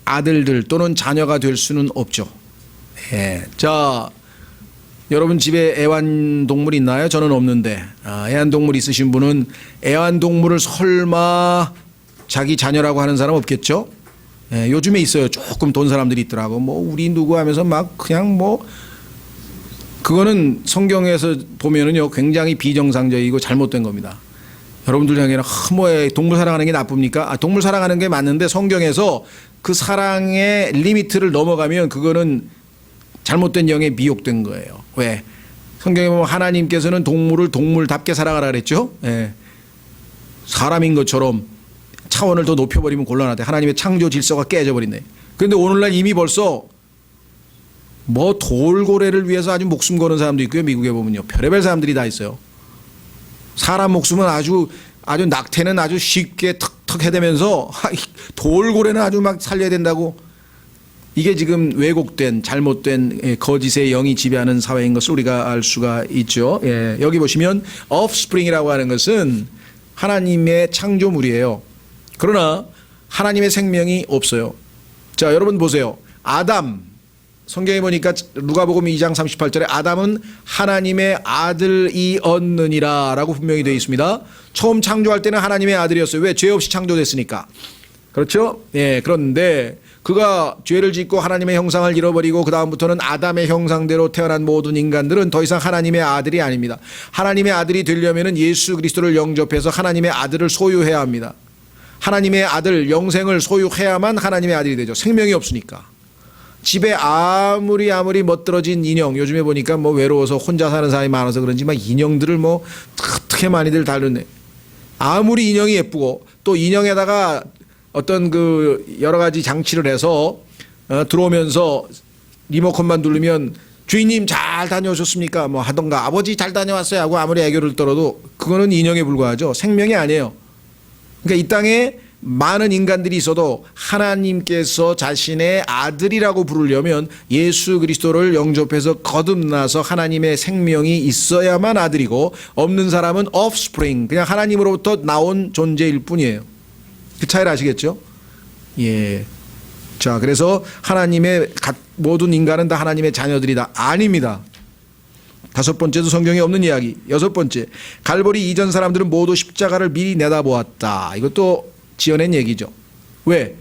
아들들 또는 자녀가 될 수는 없죠. 자, 여러분 집에 애완동물 있나요? 저는 없는데 애완동물 있으신 분은 애완동물을 설마 자기 자녀라고 하는 사람 없겠죠? 요즘에 있어요. 조금 돈 사람들이 있더라고. 우리 누구 하면서 막 그냥 그거는 성경에서 보면은요 굉장히 비정상적이고 잘못된 겁니다. 여러분들 향해는 동물 사랑하는 게 나쁩니까? 동물 사랑하는 게 맞는데 성경에서 그 사랑의 리미트를 넘어가면 그거는 잘못된 영에 미혹된 거예요. 왜? 성경에 보면 하나님께서는 동물을 동물답게 사랑하라 그랬죠. 사람인 것처럼 차원을 더 높여버리면 곤란하대. 하나님의 창조 질서가 깨져버린대. 그런데 오늘날 이미 벌써 돌고래를 위해서 아주 목숨 거는 사람도 있고요. 미국에 보면요. 별의별 사람들이 다 있어요. 사람 목숨은 아주 낙태는 아주 쉽게 턱턱 해대면서 돌고래는 아주 막 살려야 된다고. 이게 지금 왜곡된 잘못된 거짓의 영이 지배하는 사회인 것을 우리가 알 수가 있죠. 여기 보시면 offspring이라고 하는 것은 하나님의 창조물이에요. 그러나 하나님의 생명이 없어요. 자, 여러분 보세요. 아담 성경에 보니까 누가복음 2장 38절에 아담은 하나님의 아들이었느니라 라고 분명히 되어 있습니다. 처음 창조할 때는 하나님의 아들이었어요. 왜? 죄 없이 창조됐으니까. 그렇죠? 예, 그런데 그가 죄를 짓고 하나님의 형상을 잃어버리고 그 다음부터는 아담의 형상대로 태어난 모든 인간들은 더 이상 하나님의 아들이 아닙니다. 하나님의 아들이 되려면 예수 그리스도를 영접해서 하나님의 아들을 소유해야 합니다. 하나님의 아들 영생을 소유해야만 하나님의 아들이 되죠. 생명이 없으니까. 집에 아무리 멋들어진 인형, 요즘에 보니까 뭐 외로워서 혼자 사는 사람이 많아서 그런지 막 인형들을 뭐 어떻게 많이들 다루네. 아무리 인형이 예쁘고 또 인형에다가 어떤 그 여러 가지 장치를 해서 들어오면서 리모컨만 누르면 주인님 잘 다녀오셨습니까? 뭐 하던가 아버지 잘 다녀왔어요 하고 아무리 애교를 떨어도 그거는 인형에 불과하죠. 생명이 아니에요. 그러니까 이 땅에 많은 인간들이 있어도 하나님께서 자신의 아들이라고 부르려면 예수 그리스도를 영접해서 거듭나서 하나님의 생명이 있어야만 아들이고 없는 사람은 offspring, 그냥 하나님으로부터 나온 존재일 뿐이에요. 그 차이를 아시겠죠? 예. 자, 그래서 하나님의 모든 인간은 다 하나님의 자녀들이다. 아닙니다. 다섯 번째도 성경에 없는 이야기. 여섯 번째, 갈보리 이전 사람들은 모두 십자가를 미리 내다보았다. 이것도 지어낸 얘기죠. 왜?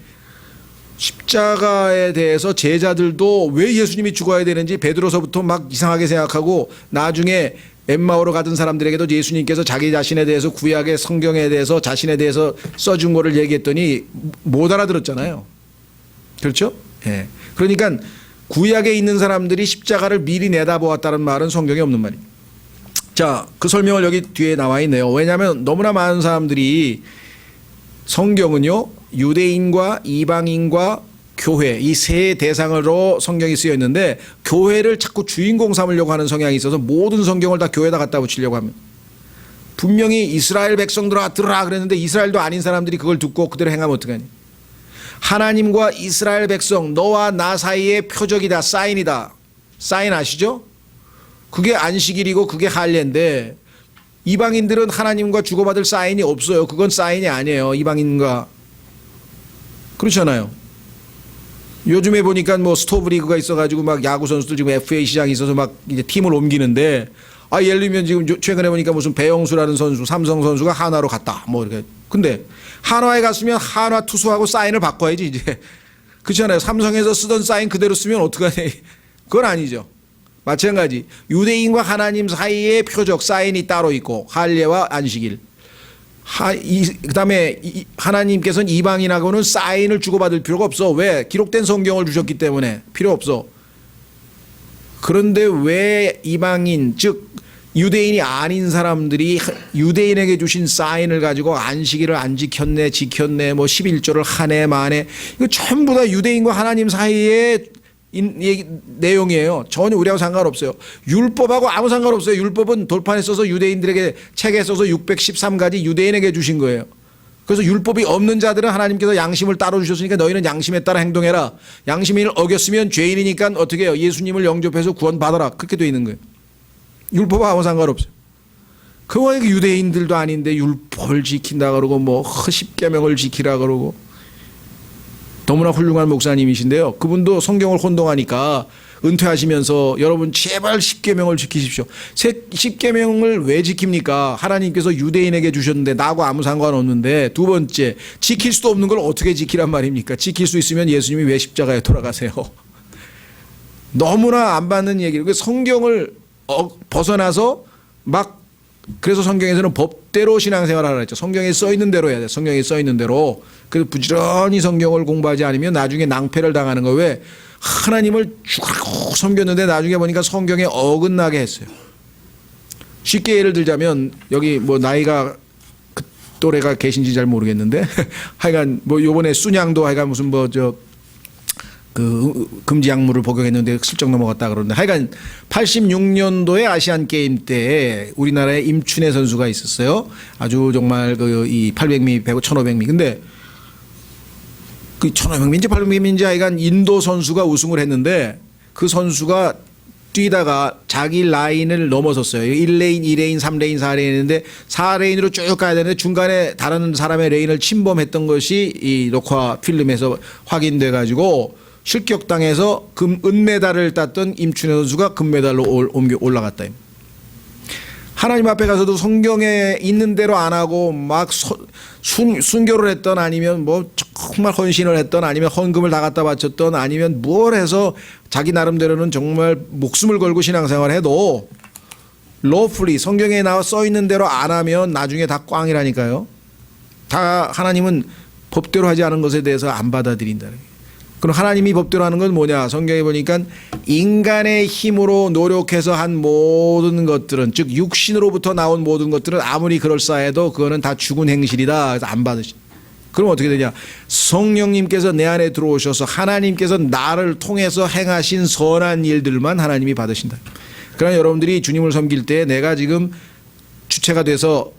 십자가에 대해서 제자들도 왜 예수님이 죽어야 되는지 베드로서부터 막 이상하게 생각하고 나중에 엠마오로 가던 사람들에게도 예수님께서 자기 자신에 대해서 구약의 성경에 대해서 자신에 대해서 써준 거를 얘기했더니 못 알아들었잖아요. 그렇죠? 예. 그러니까 구약에 있는 사람들이 십자가를 미리 내다보았다는 말은 성경에 없는 말이에요. 자, 그 설명을 여기 뒤에 나와 있네요. 왜냐하면 너무나 많은 사람들이 성경은요, 유대인과 이방인과 교회, 이 세 대상으로 성경이 쓰여 있는데 교회를 자꾸 주인공 삼으려고 하는 성향이 있어서 모든 성경을 다 교회에다 갖다 붙이려고 합니다. 분명히 이스라엘 백성들아 들으라 그랬는데 이스라엘도 아닌 사람들이 그걸 듣고 그대로 행하면 어떡하니? 하나님과 이스라엘 백성 너와 나 사이의 표적이다, 사인이다. 사인 아시죠? 그게 안식일이고 그게 할례인데 이방인들은 하나님과 주고받을 사인이 없어요. 그건 사인이 아니에요. 이방인과. 그렇잖아요. 요즘에 보니까 뭐 스토브 리그가 있어가지고 막 야구 선수들 지금 FA 시장이 있어서 막 이제 팀을 옮기는데 예를 들면 지금 최근에 보니까 무슨 배영수라는 선수, 삼성 선수가 한화로 갔다. 뭐 이렇게. 근데 한화에 갔으면 한화 투수하고 사인을 바꿔야지 이제. 그렇잖아요. 삼성에서 쓰던 사인 그대로 쓰면 어떡하냐. 그건 아니죠. 마찬가지. 유대인과 하나님 사이의 표적 사인이 따로 있고 할례와 안식일. 그다음에 하나님께서는 이방인하고는 사인을 주고받을 필요가 없어. 왜? 기록된 성경을 주셨기 때문에 필요 없어. 그런데 왜 이방인 즉 유대인이 아닌 사람들이 유대인에게 주신 사인을 가지고 안식일을 안 지켰네, 지켰네, 뭐 11조를 하네, 마네, 이거 전부 다 유대인과 하나님 사이의 내용이에요. 전혀 우리하고 상관없어요. 율법하고 아무 상관없어요. 율법은 돌판에 써서 유대인들에게 책에 써서 613가지 유대인에게 주신 거예요. 그래서 율법이 없는 자들은 하나님께서 양심을 따로 주셨으니까 너희는 양심에 따라 행동해라. 양심을 어겼으면 죄인이니까 어떻게 해요? 예수님을 영접해서 구원받아라. 그렇게 되어 있는 거예요. 율법하고 아무 상관없어요. 그거 유대인들도 아닌데 율법을 지킨다 그러고 뭐 십계명을 지키라 그러고. 너무나 훌륭한 목사님이신데요. 그분도 성경을 혼동하니까 은퇴하시면서 여러분 제발 십계명을 지키십시오. 십계명을 왜 지킵니까? 하나님께서 유대인에게 주셨는데 나하고 아무 상관없는데. 두 번째, 지킬 수도 없는 걸 어떻게 지키란 말입니까? 지킬 수 있으면 예수님이 왜 십자가에 돌아가세요? 너무나 안 받는 얘기를. 성경을 벗어나서 막, 그래서 성경에서는 법대로 신앙생활을 하라 했죠. 성경에 써 있는 대로 해야 돼. 성경에 써 있는 대로. 그래서 부지런히 성경을 공부하지 않으면 나중에 낭패를 당하는 거예요. 왜? 하나님을 죽으라고 섬겼는데 나중에 보니까 성경에 어긋나게 했어요. 쉽게 예를 들자면 여기 뭐 나이가 그 또래가 계신지 잘 모르겠는데 하여간 뭐 요번에 순양도 하여간 무슨 뭐 그 금지 약물을 복용했는데 슬쩍 넘어갔다 그러는데 하여간 86년도에 아시안 게임 때 우리나라에 임춘혜 선수가 있었어요. 아주 정말 그 이 800미 배구 1500미. 근데 그 1500미인지 800미인지 하여간 인도 선수가 우승을 했는데 그 선수가 뛰다가 자기 라인을 넘어섰어요. 1레인, 2레인, 3레인, 4레인 했는데 4레인으로 쭉 가야 되는데 중간에 다른 사람의 레인을 침범했던 것이 이 녹화 필름에서 확인돼 가지고 실격당해서 은메달을 땄던 임춘혜 선수가 금메달로 올라갔다. 하나님 앞에 가서도 성경에 있는 대로 안 하고 막 순교를 했던, 아니면 뭐 정말 헌신을 했던, 아니면 헌금을 다 갖다 바쳤던, 아니면 뭘 해서 자기 나름대로는 정말 목숨을 걸고 신앙생활을 해도 lawfully 성경에 나와 써 있는 대로 안 하면 나중에 다 꽝이라니까요. 다 하나님은 법대로 하지 않은 것에 대해서 안 받아들인다. 그럼 하나님이 법대로 하는 건 뭐냐? 성경에 보니까 인간의 힘으로 노력해서 한 모든 것들은, 즉 육신으로부터 나온 모든 것들은 아무리 그럴싸해도 그거는 다 죽은 행실이다. 그래서 안 받으시. 그럼 어떻게 되냐? 성령님께서 내 안에 들어오셔서 하나님께서 나를 통해서 행하신 선한 일들만 하나님이 받으신다. 그러나 여러분들이 주님을 섬길 때 내가 지금 주체가 돼서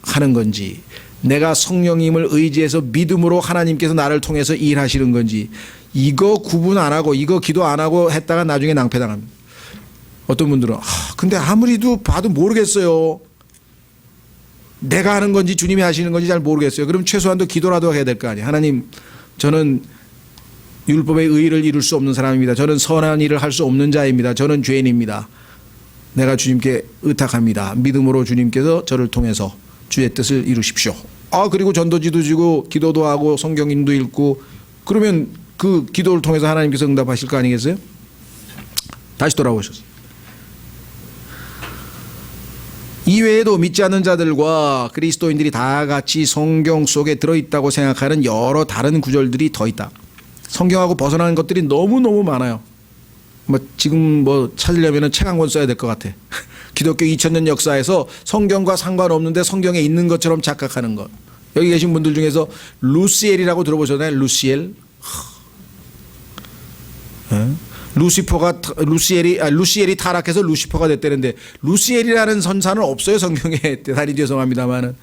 하는 건지, 내가 성령님을 의지해서 믿음으로 하나님께서 나를 통해서 일하시는 건지, 이거 구분 안 하고 이거 기도 안 하고 했다가 나중에 낭패당합니다. 어떤 분들은 근데 아무리도 봐도 모르겠어요. 내가 하는 건지 주님이 하시는 건지 잘 모르겠어요. 그럼 최소한도 기도라도 해야 될 거 아니에요. 하나님, 저는 율법의 의의를 이룰 수 없는 사람입니다. 저는 선한 일을 할 수 없는 자입니다. 저는 죄인입니다. 내가 주님께 의탁합니다. 믿음으로 주님께서 저를 통해서 주의 뜻을 이루십시오. 그리고 전도지도 지고 기도도 하고 성경인도 읽고, 그러면 그 기도를 통해서 하나님께서 응답하실 거 아니겠어요? 다시 돌아오셨어요. 이외에도 믿지 않는 자들과 그리스도인들이 다 같이 성경 속에 들어있다고 생각하는 여러 다른 구절들이 더 있다. 성경하고 벗어나는 것들이 너무너무 많아요. 지금 찾으려면 책 한 권 써야 될 것 같아. 기독교 2000년 역사에서 성경과 상관없는데 성경에 있는 것처럼 착각하는 것. 여기 계신 분들 중에서 루시엘이라고 들어보셨나요? 루시엘. 루시엘이 타락해서 루시퍼가 됐다는데, 루시엘이라는 선사는 없어요. 성경에. 대단히 죄송합니다만은.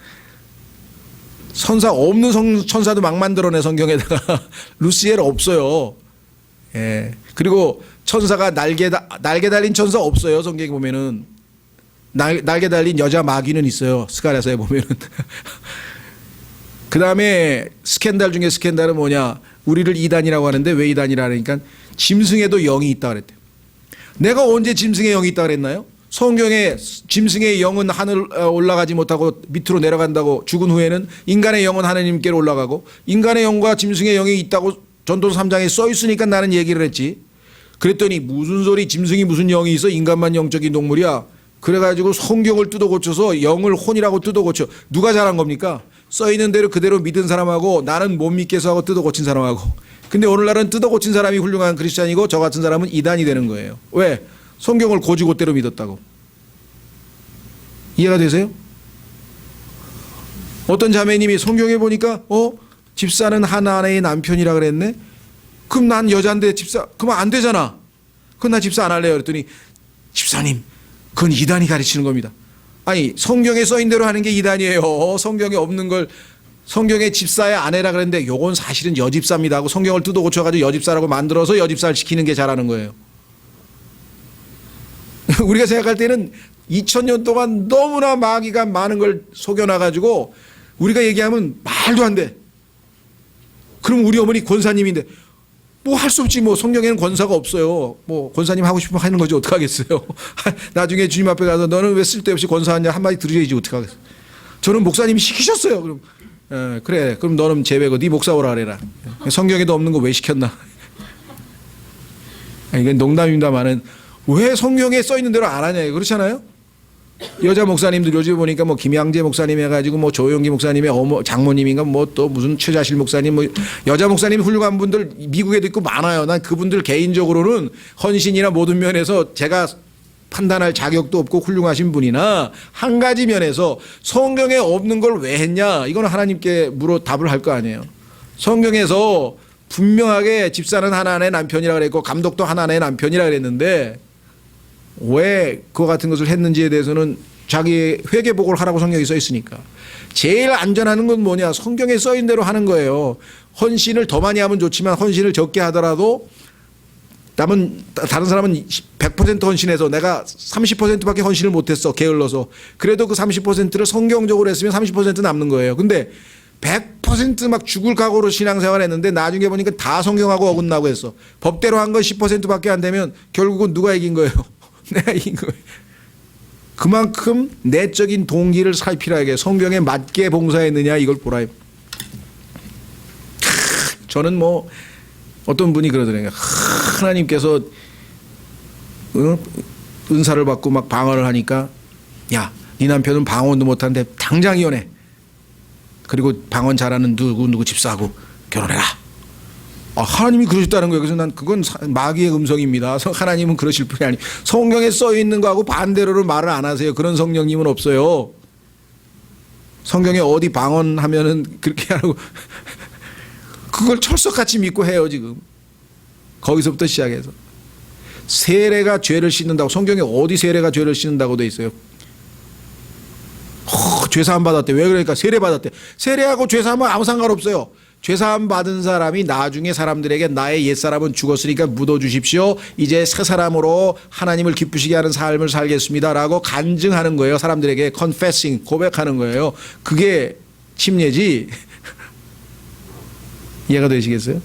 선사 없는 천사도 막 만들어내 성경에다가. 루시엘 없어요. 예. 그리고 천사가 날개 달린 천사 없어요. 성경에 보면은. 날개 달린 여자 마귀는 있어요. 스가랴서에 보면은. 그 다음에 스캔들 중에 스캔들은 뭐냐? 우리를 이단이라고 하는데 왜 이단이라 하니까 짐승에도 영이 있다 그랬대요. 내가 언제 짐승의 영이 있다 그랬나요? 성경에 짐승의 영은 하늘 올라가지 못하고 밑으로 내려간다고, 죽은 후에는 인간의 영은 하나님께로 올라가고, 인간의 영과 짐승의 영이 있다고 전도서 3장에 써 있으니까 나는 얘기를 했지. 그랬더니 무슨 소리, 짐승이 무슨 영이 있어? 인간만 영적인 동물이야. 그래가지고 성경을 뜯어 고쳐서 영을 혼이라고 뜯어 고쳐. 누가 잘한 겁니까? 써 있는 대로 그대로 믿은 사람하고 나는 못 믿겠어 하고 뜯어 고친 사람하고. 근데 오늘날은 뜯어 고친 사람이 훌륭한 크리스찬이고 저 같은 사람은 이단이 되는 거예요. 왜? 성경을 고지고대로 믿었다고. 이해가 되세요? 어떤 자매님이 성경에 보니까 집사는 한 아내의 남편이라 그랬네. 그럼 난 여자인데 집사, 그러면 안 되잖아. 그럼 나 집사 안 할래요. 그랬더니 집사님, 그건 이단이 가르치는 겁니다. 아니, 성경에 써있는 대로 하는 게 이단이에요. 성경에 없는 걸 성경에 집사의 아내라 그랬는데 요건 사실은 여집사입니다 하고 성경을 뜯어 고쳐가지고 여집사라고 만들어서 여집사를 시키는 게 잘하는 거예요. 우리가 생각할 때는 2000년 동안 너무나 마귀가 많은 걸 속여놔가지고 우리가 얘기하면 말도 안 돼. 그럼 우리 어머니 권사님인데 뭐 할 수 없지. 뭐 성경에는 권사가 없어요. 뭐 권사님 하고 싶으면 하는 거지 어떡하겠어요. 나중에 주님 앞에 가서 너는 왜 쓸데없이 권사하냐 한마디 들으셔야지 어떡하겠어요. 저는 목사님이 시키셨어요. 그럼 그래 그럼 너는 제외고 네 목사 오라 그래라. 성경에도 없는 거 왜 시켰나. 이건 농담입니다만은 왜 성경에 써있는 대로 안 하냐. 그렇잖아요. 여자 목사님들 요즘 보니까 뭐 김양재 목사님 해가지고 뭐 조용기 목사님의 장모님인가 뭐 또 무슨 최자실 목사님 뭐 여자 목사님 훌륭한 분들 미국에도 있고 많아요. 난 그분들 개인적으로는 헌신이나 모든 면에서 제가 판단할 자격도 없고 훌륭하신 분이나 한 가지 면에서 성경에 없는 걸 왜 했냐. 이거는 하나님께 답을 할 거 아니에요. 성경에서 분명하게 집사는 하나님의 남편이라 그랬고 감독도 하나님의 남편이라 그랬는데 왜 그와 같은 것을 했는지에 대해서는 자기 회개복을 하라고 성경에 써 있으니까. 제일 안전한 건 뭐냐. 성경에 써 있는 대로 하는 거예요. 헌신을 더 많이 하면 좋지만 헌신을 적게 하더라도 다른 사람은 100% 헌신해서 내가 30%밖에 헌신을 못했어. 게을러서. 그래도 그 30%를 성경적으로 했으면 30% 남는 거예요. 근데 100%막 죽을 각오로 신앙생활 했는데 나중에 보니까 다 성경하고 어긋나고 했어. 법대로 한 건 10%밖에 안 되면 결국은 누가 이긴 거예요? 내가 이긴 거예요. 그만큼 내적인 동기를 살피라게 성경에 맞게 봉사했느냐 이걸 보라. 저는 뭐 어떤 분이 그러더라고요. 하나님께서 은사를 받고 막 방언을 하니까 야, 네 남편은 방언도 못하는데 당장 이혼해. 그리고 방언 잘하는 누구 집사하고 결혼해라. 하나님이 그러셨다는 거예요. 그래서 난 그건 마귀의 음성입니다. 하나님은 그러실 분이 아니. 성경에 써 있는 거하고 반대로는 말을 안 하세요. 그런 성령님은 없어요. 성경에 어디 방언하면은 그렇게 하라고 그걸 철석같이 믿고 해요 지금. 거기서부터 시작해서 세례가 죄를 씻는다고 성경에 어디 세례가 죄를 씻는다고 돼 있어요? 죄사함 받았대. 왜 그러니까 세례 받았대. 세례하고 죄사함은 아무 상관없어요. 죄사함 받은 사람이 나중에 사람들에게 나의 옛사람은 죽었으니까 묻어주십시오. 이제 새 사람으로 하나님을 기쁘시게 하는 삶을 살겠습니다라고 간증하는 거예요. 사람들에게 confessing 고백하는 거예요. 그게 침례지. 이해가 되시겠어요?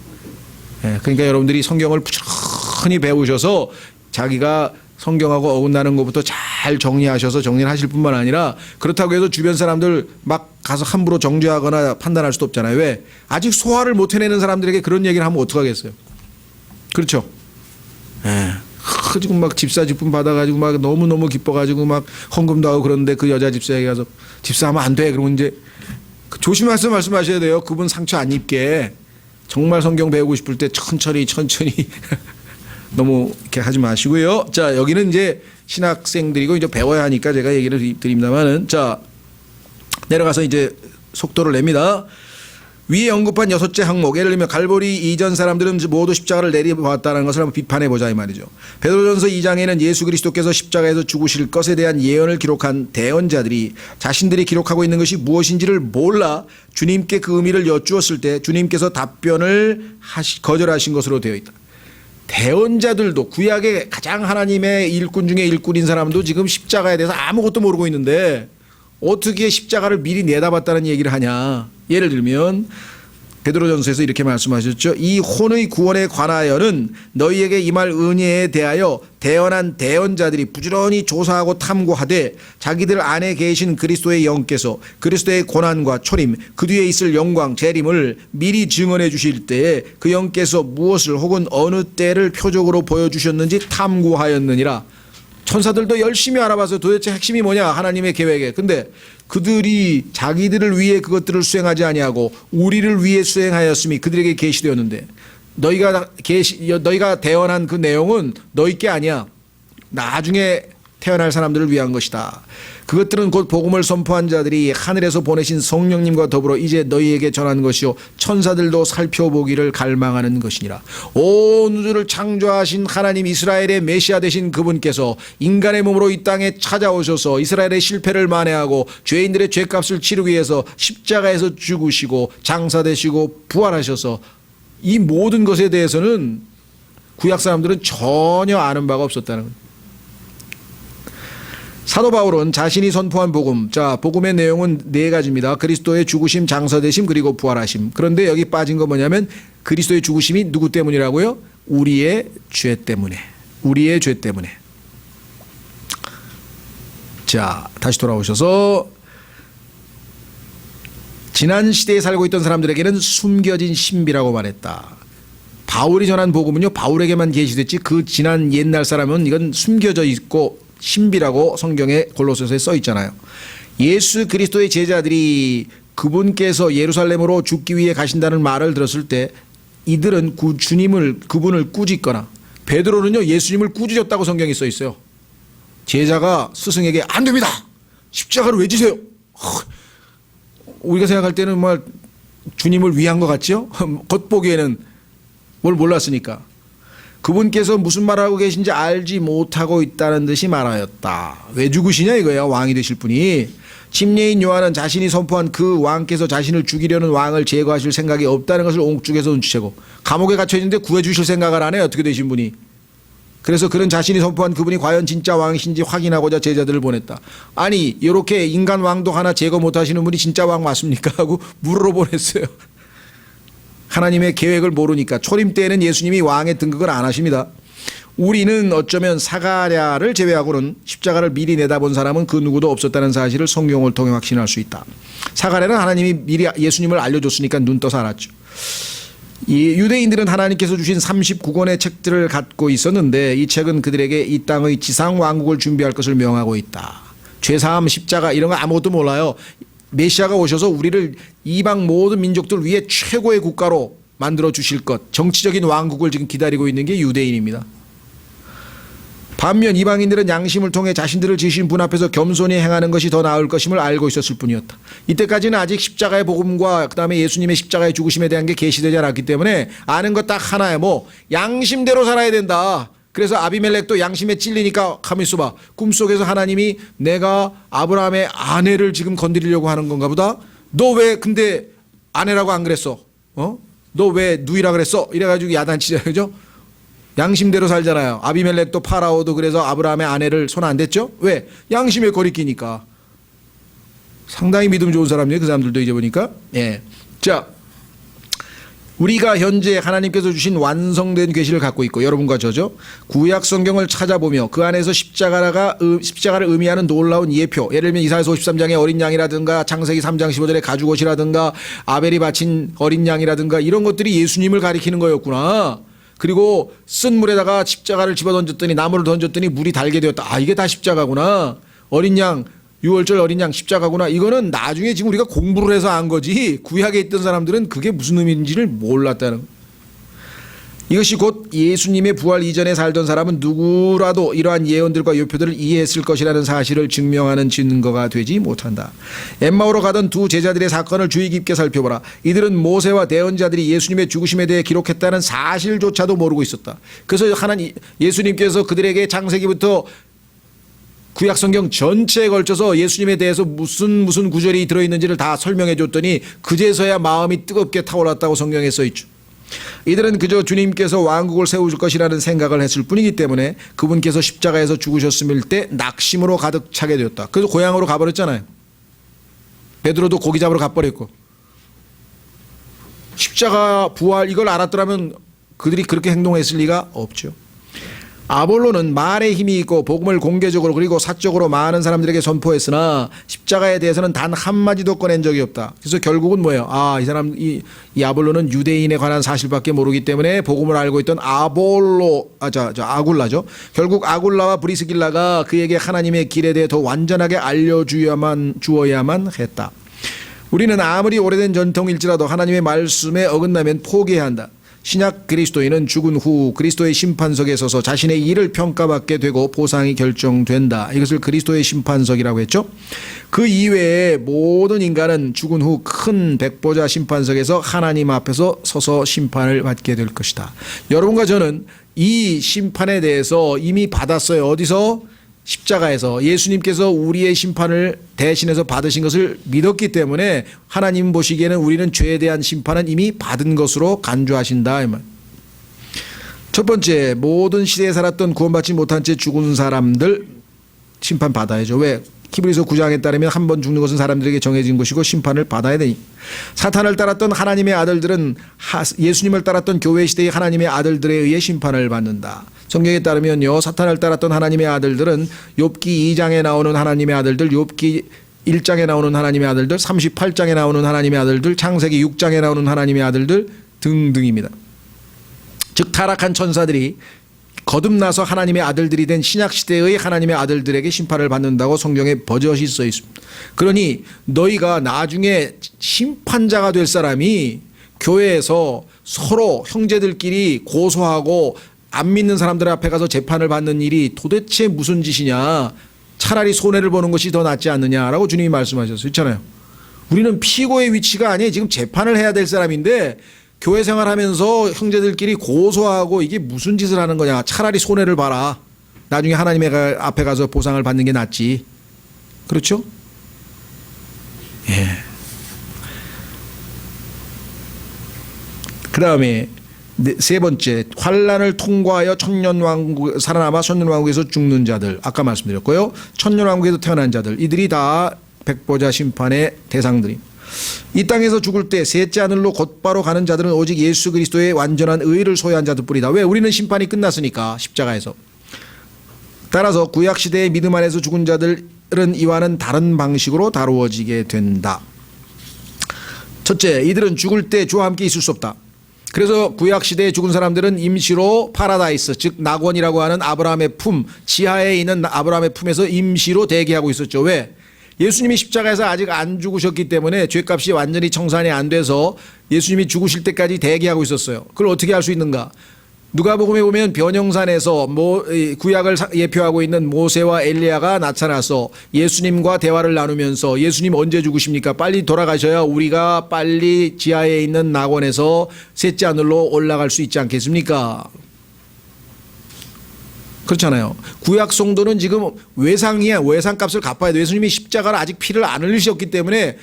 네, 그러니까 여러분들이 성경을 부지런히 배우셔서 자기가 성경하고 어긋나는 것부터 잘 정리하셔서 정리를 하실 뿐만 아니라 그렇다고 해서 주변 사람들 막 가서 함부로 정죄하거나 판단할 수도 없잖아요. 왜? 아직 소화를 못 해내는 사람들에게 그런 얘기를 하면 어떡하겠어요? 그렇죠? 예. 지금 막 집사 직분 받아가지고 막 너무너무 기뻐가지고 막 헌금도 하고 그러는데 그 여자 집사에게 가서 집사하면 안 돼. 그러면 이제 조심해서 말씀하셔야 돼요. 그분 상처 안 입게. 정말 성경 배우고 싶을 때 천천히 너무 이렇게 하지 마시고요. 자, 여기는 이제 신학생들이고 이제 배워야 하니까 제가 얘기를 드립니다만은 자, 내려가서 이제 속도를 냅니다. 위에 언급한 6째 항목, 예를 들면 갈보리 이전 사람들은 모두 십자가를 내려보았다는 것을 한번 비판해 보자 이 말이죠. 베드로전서 2장에는 예수 그리스도께서 십자가에서 죽으실 것에 대한 예언을 기록한 대언자들이 자신들이 기록하고 있는 것이 무엇인지를 몰라 주님께 그 의미를 여쭈었을 때 주님께서 답변을 거절하신 것으로 되어 있다. 대언자들도 구약의 가장 하나님의 일꾼 중에 일꾼인 사람도 지금 십자가에 대해서 아무것도 모르고 있는데 어떻게 십자가를 미리 내다봤다는 얘기를 하냐. 예를 들면 베드로전서에서 이렇게 말씀하셨죠. 이 혼의 구원에 관하여는 너희에게 임할 은혜에 대하여 대언한 대언자들이 부지런히 조사하고 탐구하되 자기들 안에 계신 그리스도의 영께서 그리스도의 고난과 초림 그 뒤에 있을 영광 재림을 미리 증언해 주실 때에 그 영께서 무엇을 혹은 어느 때를 표적으로 보여주셨는지 탐구하였느니라. 천사들도 열심히 알아봐서 도대체 핵심이 뭐냐 하나님의 계획에. 근데 그들이 자기들을 위해 그것들을 수행하지 아니하고 우리를 위해 수행하였음이 그들에게 계시되었는데 너희가 대언한 그 내용은 너희 게 아니야. 나중에 태어날 사람들을 위한 것이다. 그것들은 곧 복음을 선포한 자들이 하늘에서 보내신 성령님과 더불어 이제 너희에게 전한 것이요 천사들도 살펴보기를 갈망하는 것이니라. 온 우주를 창조하신 하나님 이스라엘의 메시아 되신 그분께서 인간의 몸으로 이 땅에 찾아오셔서 이스라엘의 실패를 만회하고 죄인들의 죄값을 치르기 위해서 십자가에서 죽으시고 장사되시고 부활하셔서 이 모든 것에 대해서는 구약 사람들은 전혀 아는 바가 없었다는 거예요. 사도 바울은 자신이 선포한 복음, 자 복음의 내용은 4가지입니다. 그리스도의 죽으심, 장사되심, 그리고 부활하심. 그런데 여기 빠진 건 뭐냐면 그리스도의 죽으심이 누구 때문이라고요? 우리의 죄 때문에. 우리의 죄 때문에. 자, 다시 돌아오셔서 지난 시대에 살고 있던 사람들에게는 숨겨진 신비라고 말했다. 바울이 전한 복음은요 바울에게만 계시됐지 그 지난 옛날 사람은 이건 숨겨져 있고 신비라고 성경에 골로새서에 써 있잖아요. 예수 그리스도의 제자들이 그분께서 예루살렘으로 죽기 위해 가신다는 말을 들었을 때 이들은 그분을 꾸짖거나 베드로는요 예수님을 꾸짖었다고 성경에 써 있어요. 제자가 스승에게 안 됩니다. 십자가를 왜 지세요? 우리가 생각할 때는 뭐 주님을 위한 것 같죠? 겉보기에는 뭘 몰랐으니까. 그분께서 무슨 말하고 계신지 알지 못하고 있다는 듯이 말하였다. 왜 죽으시냐 이거예요. 왕이 되실 분이. 침례인 요한은 자신이 선포한 그 왕께서 자신을 죽이려는 왕을 제거하실 생각이 없다는 것을 옹축해서 눈치채고 감옥에 갇혀 있는데 구해주실 생각을 안 해요. 어떻게 되신 분이. 그래서 그런 자신이 선포한 그분이 과연 진짜 왕이신지 확인하고자 제자들을 보냈다. 아니 이렇게 인간 왕도 하나 제거 못하시는 분이 진짜 왕 맞습니까? 하고 물으러 보냈어요. 하나님의 계획을 모르니까. 초림 때에는 예수님이 왕의 등극을 안 하십니다. 우리는 어쩌면 사가랴를 제외하고는 십자가를 미리 내다본 사람은 그 누구도 없었다는 사실을 성경을 통해 확신할 수 있다. 사가랴는 하나님이 미리 예수님을 알려줬으니까 눈 떠서 알았죠. 이 유대인들은 하나님께서 주신 39권의 책들을 갖고 있었는데 이 책은 그들에게 이 땅의 지상 왕국을 준비할 것을 명하고 있다. 죄사함, 십자가 이런 거 아무것도 몰라요. 메시아가 오셔서 우리를 이방 모든 민족들 위해 최고의 국가로 만들어 주실 것, 정치적인 왕국을 지금 기다리고 있는 게 유대인입니다. 반면 이방인들은 양심을 통해 자신들을 지으신 분 앞에서 겸손히 행하는 것이 더 나을 것임을 알고 있었을 뿐이었다. 이때까지는 아직 십자가의 복음과 그다음에 예수님의 십자가의 죽으심에 대한 게 계시되지 않았기 때문에 아는 것 딱 하나야. 뭐 양심대로 살아야 된다. 그래서 아비멜렉도 양심에 찔리니까 가만히 있어봐. 꿈속에서 하나님이 내가 아브라함의 아내를 지금 건드리려고 하는 건가 보다. 너 왜 근데 아내라고 안 그랬어? 너 왜 누이라 그랬어? 이래가지고 야단치잖아요. 그죠? 양심대로 살잖아요. 아비멜렉도 파라오도 그래서 아브라함의 아내를 손 안 댔죠? 왜? 양심에 거리끼니까. 상당히 믿음 좋은 사람이에요. 그 사람들도 이제 보니까. 예. 자, 우리가 현재 하나님께서 주신 완성된 계시를 갖고 있고 여러분과 저죠. 구약 성경을 찾아보며 그 안에서 십자가를 의미하는 놀라운 예표. 예를 들면 이사야서 53장의 어린 양이라든가 창세기 3장 15절의 가죽옷이라든가 아벨이 바친 어린 양이라든가 이런 것들이 예수님을 가리키는 거였구나. 그리고 쓴 물에다가 십자가를 집어던졌더니 나무를 던졌더니 물이 달게 되었다. 아, 이게 다 십자가구나. 어린 양, 6월절 어린 양 십자가구나. 이거는 나중에 지금 우리가 공부를 해서 안 거지. 구약에 있던 사람들은 그게 무슨 의미인지를 몰랐다는 거예요. 이것이 곧 예수님의 부활 이전에 살던 사람은 누구라도 이러한 예언들과 요표들을 이해했을 것이라는 사실을 증명하는 증거가 되지 못한다. 엠마오로 가던 두 제자들의 사건을 주의 깊게 살펴보라. 이들은 모세와 대언자들이 예수님의 죽으심에 대해 기록했다는 사실조차도 모르고 있었다. 그래서 예수님께서 그들에게 창세기부터 구약 성경 전체에 걸쳐서 예수님에 대해서 무슨 구절이 들어있는지를 다 설명해 줬더니 그제서야 마음이 뜨겁게 타올랐다고 성경에 써있죠. 이들은 그저 주님께서 왕국을 세우실 것이라는 생각을 했을 뿐이기 때문에 그분께서 십자가에서 죽으셨음일 때 낙심으로 가득 차게 되었다. 그래서 고향으로 가버렸잖아요. 베드로도 고기 잡으러 가버렸고. 십자가 부활 이걸 알았더라면 그들이 그렇게 행동했을 리가 없죠. 아볼로는 말에 힘이 있고 복음을 공개적으로 그리고 사적으로 많은 사람들에게 선포했으나 십자가에 대해서는 단 한마디도 꺼낸 적이 없다. 그래서 결국은 뭐예요? 이 아볼로는 유대인에 관한 사실밖에 모르기 때문에 복음을 알고 있던 아굴라죠. 결국 아굴라와 브리스길라가 그에게 하나님의 길에 대해 더 완전하게 알려주어야만 했다. 우리는 아무리 오래된 전통일지라도 하나님의 말씀에 어긋나면 포기해야 한다. 신약 그리스도인은 죽은 후 그리스도의 심판석에 서서 자신의 일을 평가받게 되고 보상이 결정된다. 이것을 그리스도의 심판석이라고 했죠. 그 이외에 모든 인간은 죽은 후 큰 백보자 심판석에서 하나님 앞에서 서서 심판을 받게 될 것이다. 여러분과 저는 이 심판에 대해서 이미 받았어요. 어디서? 십자가에서. 예수님께서 우리의 심판을 대신해서 받으신 것을 믿었기 때문에 하나님 보시기에는 우리는 죄에 대한 심판은 이미 받은 것으로 간주하신다. 첫 번째, 모든 시대에 살았던 구원받지 못한 채 죽은 사람들 심판 받아야죠. 왜? 히브리서 9장에 따르면 한 번 죽는 것은 사람들에게 정해진 것이고 심판을 받아야 되니. 사탄을 따랐던 하나님의 아들들은 예수님을 따랐던 교회 시대의 하나님의 아들들에 의해 심판을 받는다. 성경에 따르면요, 사탄을 따랐던 하나님의 아들들은 욥기 2장에 나오는 하나님의 아들들, 욥기 1장에 나오는 하나님의 아들들, 38장에 나오는 하나님의 아들들, 창세기 6장에 나오는 하나님의 아들들 등등입니다. 즉 타락한 천사들이 거듭나서 하나님의 아들들이 된 신약시대의 하나님의 아들들에게 심판을 받는다고 성경에 버젓이 써 있습니다. 그러니 너희가 나중에 심판자가 될 사람이 교회에서 서로 형제들끼리 고소하고 안 믿는 사람들 앞에 가서 재판을 받는 일이 도대체 무슨 짓이냐. 차라리 손해를 보는 것이 더 낫지 않느냐라고 주님이 말씀하셨어요. 그렇잖아요. 우리는 피고의 위치가 아니에요. 지금 재판을 해야 될 사람인데 교회 생활하면서 형제들끼리 고소하고 이게 무슨 짓을 하는 거냐. 차라리 손해를 봐라. 나중에 하나님의 앞에 가서 보상을 받는 게 낫지. 그렇죠? 예. 그 다음에 세 번째, 환란을 통과하여 천년왕국 살아남아 천년왕국에서 죽는 자들, 아까 말씀드렸고요. 천년왕국에서 태어난 자들, 이들이 다 백보자 심판의 대상들이. 이 땅에서 죽을 때 셋째 하늘로 곧바로 가는 자들은 오직 예수 그리스도의 완전한 의를 소유한 자들뿐이다. 왜? 우리는 심판이 끝났으니까, 십자가에서. 따라서 구약시대의 믿음 안에서 죽은 자들은 이와는 다른 방식으로 다루어지게 된다. 첫째, 이들은 죽을 때 주와 함께 있을 수 없다. 그래서 구약시대에 죽은 사람들은 임시로 파라다이스, 즉 낙원이라고 하는 아브라함의 품, 지하에 있는 아브라함의 품에서 임시로 대기하고 있었죠. 왜? 예수님이 십자가에서 아직 안 죽으셨기 때문에 죄값이 완전히 청산이 안 돼서 예수님이 죽으실 때까지 대기하고 있었어요. 그걸 어떻게 할 수 있는가? 누가복음에 보면 변형산에서 구약을 예표하고 있는 모세와 엘리야가 나타나서 예수님과 대화를 나누면서 예수님 언제 죽으십니까? 빨리 돌아가셔야 우리가 빨리 지하에 있는 낙원에서 셋째 하늘로 올라갈 수 있지 않겠습니까? 그렇잖아요. 구약 성도는 지금 외상이야. 외상값을 갚아야 돼. 예수님이 십자가를 아직 피를 안 흘리셨기 때문에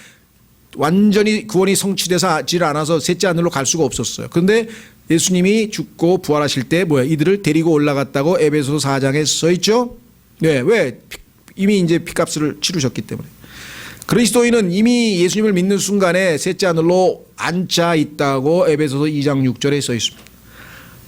완전히 구원이 성취되지 않아서 셋째 하늘로 갈 수가 없었어요. 그런데 예수님이 죽고 부활하실 때 이들을 데리고 올라갔다고 에베소서 4장에 써 있죠. 네, 왜? 이미 이제 피값을 치르셨기 때문에. 그리스도인은 이미 예수님을 믿는 순간에 셋째 하늘로 앉아 있다고 에베소서 2장 6절에 써 있습니다.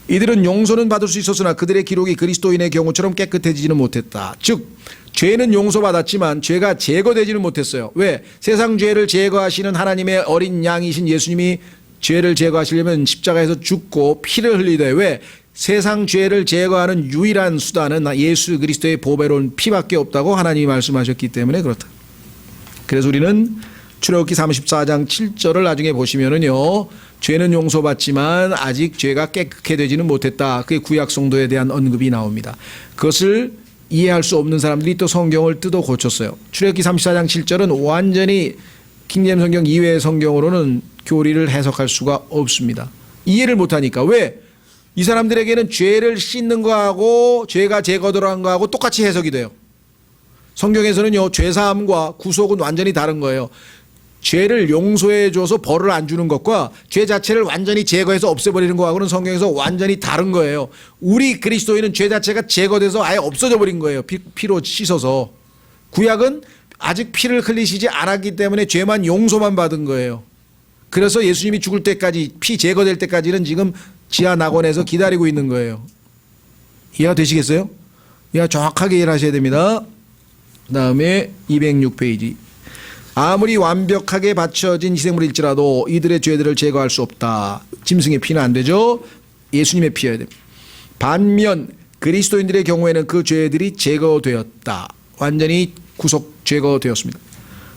이들은 용서는 받을 수 있었으나 그들의 기록이 그리스도인의 경우처럼 깨끗해지지는 못했다. 즉 죄는 용서받았지만 죄가 제거되지는 못했어요. 왜? 세상 죄를 제거하시는 하나님의 어린 양이신 예수님이 죄를 제거하시려면 십자가에서 죽고 피를 흘리되, 왜? 세상 죄를 제거하는 유일한 수단은 예수 그리스도의 보배로운 피밖에 없다고 하나님이 말씀하셨기 때문에 그렇다. 그래서 우리는 출애굽기 34장 7절을 나중에 보시면은요, 죄는 용서받지만 아직 죄가 깨끗해 되지는 못했다. 그게 구약 성도에 대한 언급이 나옵니다. 그것을 이해할 수 없는 사람들이 또 성경을 뜯어 고쳤어요. 출애굽기 34장 7절은 완전히 킹제임 성경 이외의 성경으로는 교리를 해석할 수가 없습니다. 이해를 못하니까. 왜? 이 사람들에게는 죄를 씻는 거하고 죄가 제거되는 거하고 똑같이 해석이 돼요. 성경에서는요, 죄사함과 구속은 완전히 다른 거예요. 죄를 용서해줘서 벌을 안 주는 것과 죄 자체를 완전히 제거해서 없애버리는 거하고는 성경에서 완전히 다른 거예요. 우리 그리스도인은 죄 자체가 제거돼서 아예 없어져 버린 거예요. 피로 씻어서. 구약은 아직 피를 흘리시지 않았기 때문에 죄만 용서만 받은 거예요. 그래서 예수님이 죽을 때까지, 피 제거될 때까지는 지금 지하 낙원에서 기다리고 있는 거예요. 이해가 되시겠어요? 이해가 정확하게 이해를 하셔야 됩니다. 그 다음에 206페이지. 아무리 완벽하게 바쳐진 희생물일지라도 이들의 죄들을 제거할 수 없다. 짐승의 피는 안 되죠. 예수님의 피여야 됩니다. 반면 그리스도인들의 경우에는 그 죄들이 제거되었다. 완전히 구속 제거되었습니다.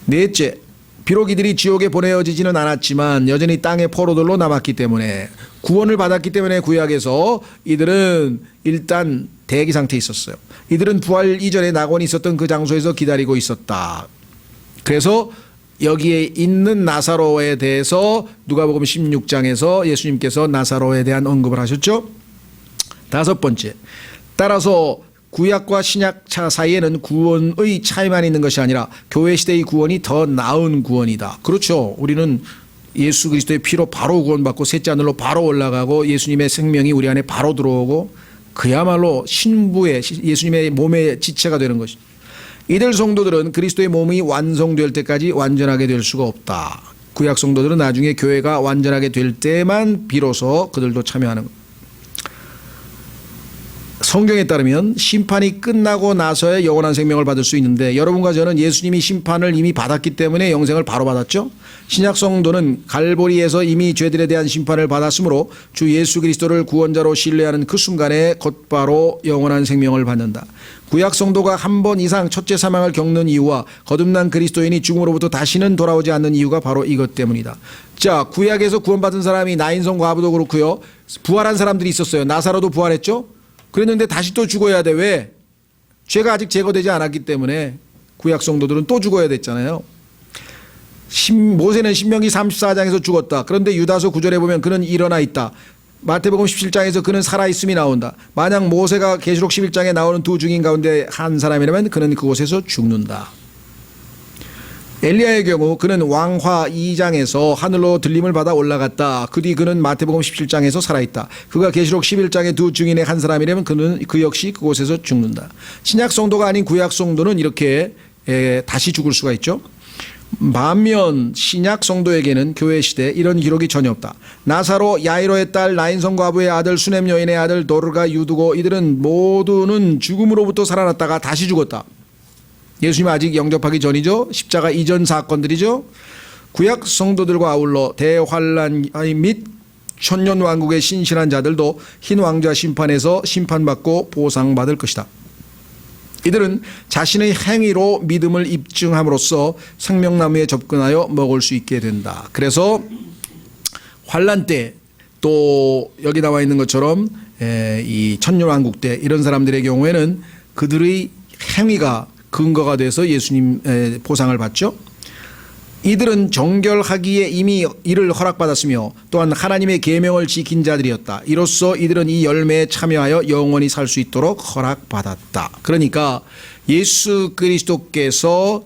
넷째, 비록 이들이 지옥에 보내어지지는 않았지만 여전히 땅의 포로들로 남았기 때문에, 구원을 받았기 때문에 구약에서 이들은 일단 대기 상태에 있었어요. 이들은 부활 이전에 낙원이 있었던 그 장소에서 기다리고 있었다. 그래서 여기에 있는 나사로에 대해서 누가복음 16장에서 예수님께서 나사로에 대한 언급을 하셨죠. 다섯 번째, 따라서 구약과 신약차 사이에는 구원의 차이만 있는 것이 아니라 교회 시대의 구원이 더 나은 구원이다. 그렇죠. 우리는 예수 그리스도의 피로 바로 구원받고 셋째 하늘로 바로 올라가고 예수님의 생명이 우리 안에 바로 들어오고 그야말로 신부의 예수님의 몸의 지체가 되는 것이죠. 이들 성도들은 그리스도의 몸이 완성될 때까지 완전하게 될 수가 없다. 구약 성도들은 나중에 교회가 완전하게 될 때만 비로소 그들도 참여하는 것. 성경에 따르면 심판이 끝나고 나서야 영원한 생명을 받을 수 있는데, 여러분과 저는 예수님이 심판을 이미 받았기 때문에 영생을 바로 받았죠. 신약 성도는 갈보리에서 이미 죄들에 대한 심판을 받았으므로 주 예수 그리스도를 구원자로 신뢰하는 그 순간에 곧바로 영원한 생명을 받는다. 구약 성도가 한 번 이상 첫째 사망을 겪는 이유와 거듭난 그리스도인이 죽음으로부터 다시는 돌아오지 않는 이유가 바로 이것 때문이다. 자, 구약에서 구원받은 사람이 나인성 과부도 그렇고요, 부활한 사람들이 있었어요. 나사로도 부활했죠. 그랬는데 다시 또 죽어야 돼. 왜? 죄가 아직 제거되지 않았기 때문에. 구약 성도들은 또 죽어야 됐잖아요. 모세는 신명기 34장에서 죽었다. 그런데 유다서 9절에 보면 그는 일어나 있다. 마태복음 17장에서 그는 살아있음이 나온다. 만약 모세가 계시록 11장에 나오는 두 증인 가운데 한 사람이라면 그는 그곳에서 죽는다. 엘리야의 경우 그는 왕화 2장에서 하늘로 들림을 받아 올라갔다. 그 뒤 그는 마태복음 17장에서 살아있다. 그가 계시록 11장의 두 증인의 한 사람이라면 그는 그 역시 그곳에서 죽는다. 신약 성도가 아닌 구약 성도는 이렇게 다시 죽을 수가 있죠. 반면 신약 성도에게는 교회 시대 이런 기록이 전혀 없다. 나사로, 야이로의 딸, 나인성 과부의 아들, 수넴 여인의 아들, 도르가, 유두고 이들은 모두는 죽음으로부터 살아났다가 다시 죽었다. 예수님 아직 영접하기 전이죠. 십자가 이전 사건들이죠. 구약 성도들과 아울러 대환란 및 천년왕국의 신실한 자들도 흰 왕좌 심판에서 심판받고 보상받을 것이다. 이들은 자신의 행위로 믿음을 입증함으로써 생명나무에 접근하여 먹을 수 있게 된다. 그래서 환란 때 또 여기 나와 있는 것처럼 이 천년왕국 때 이런 사람들의 경우에는 그들의 행위가 근거가 돼서 예수님 보상을 받죠. 이들은 정결하기에 이미 이를 허락받았으며 또한 하나님의 계명을 지킨 자들이었다. 이로써 이들은 이 열매에 참여하여 영원히 살 수 있도록 허락받았다. 그러니까 예수 그리스도께서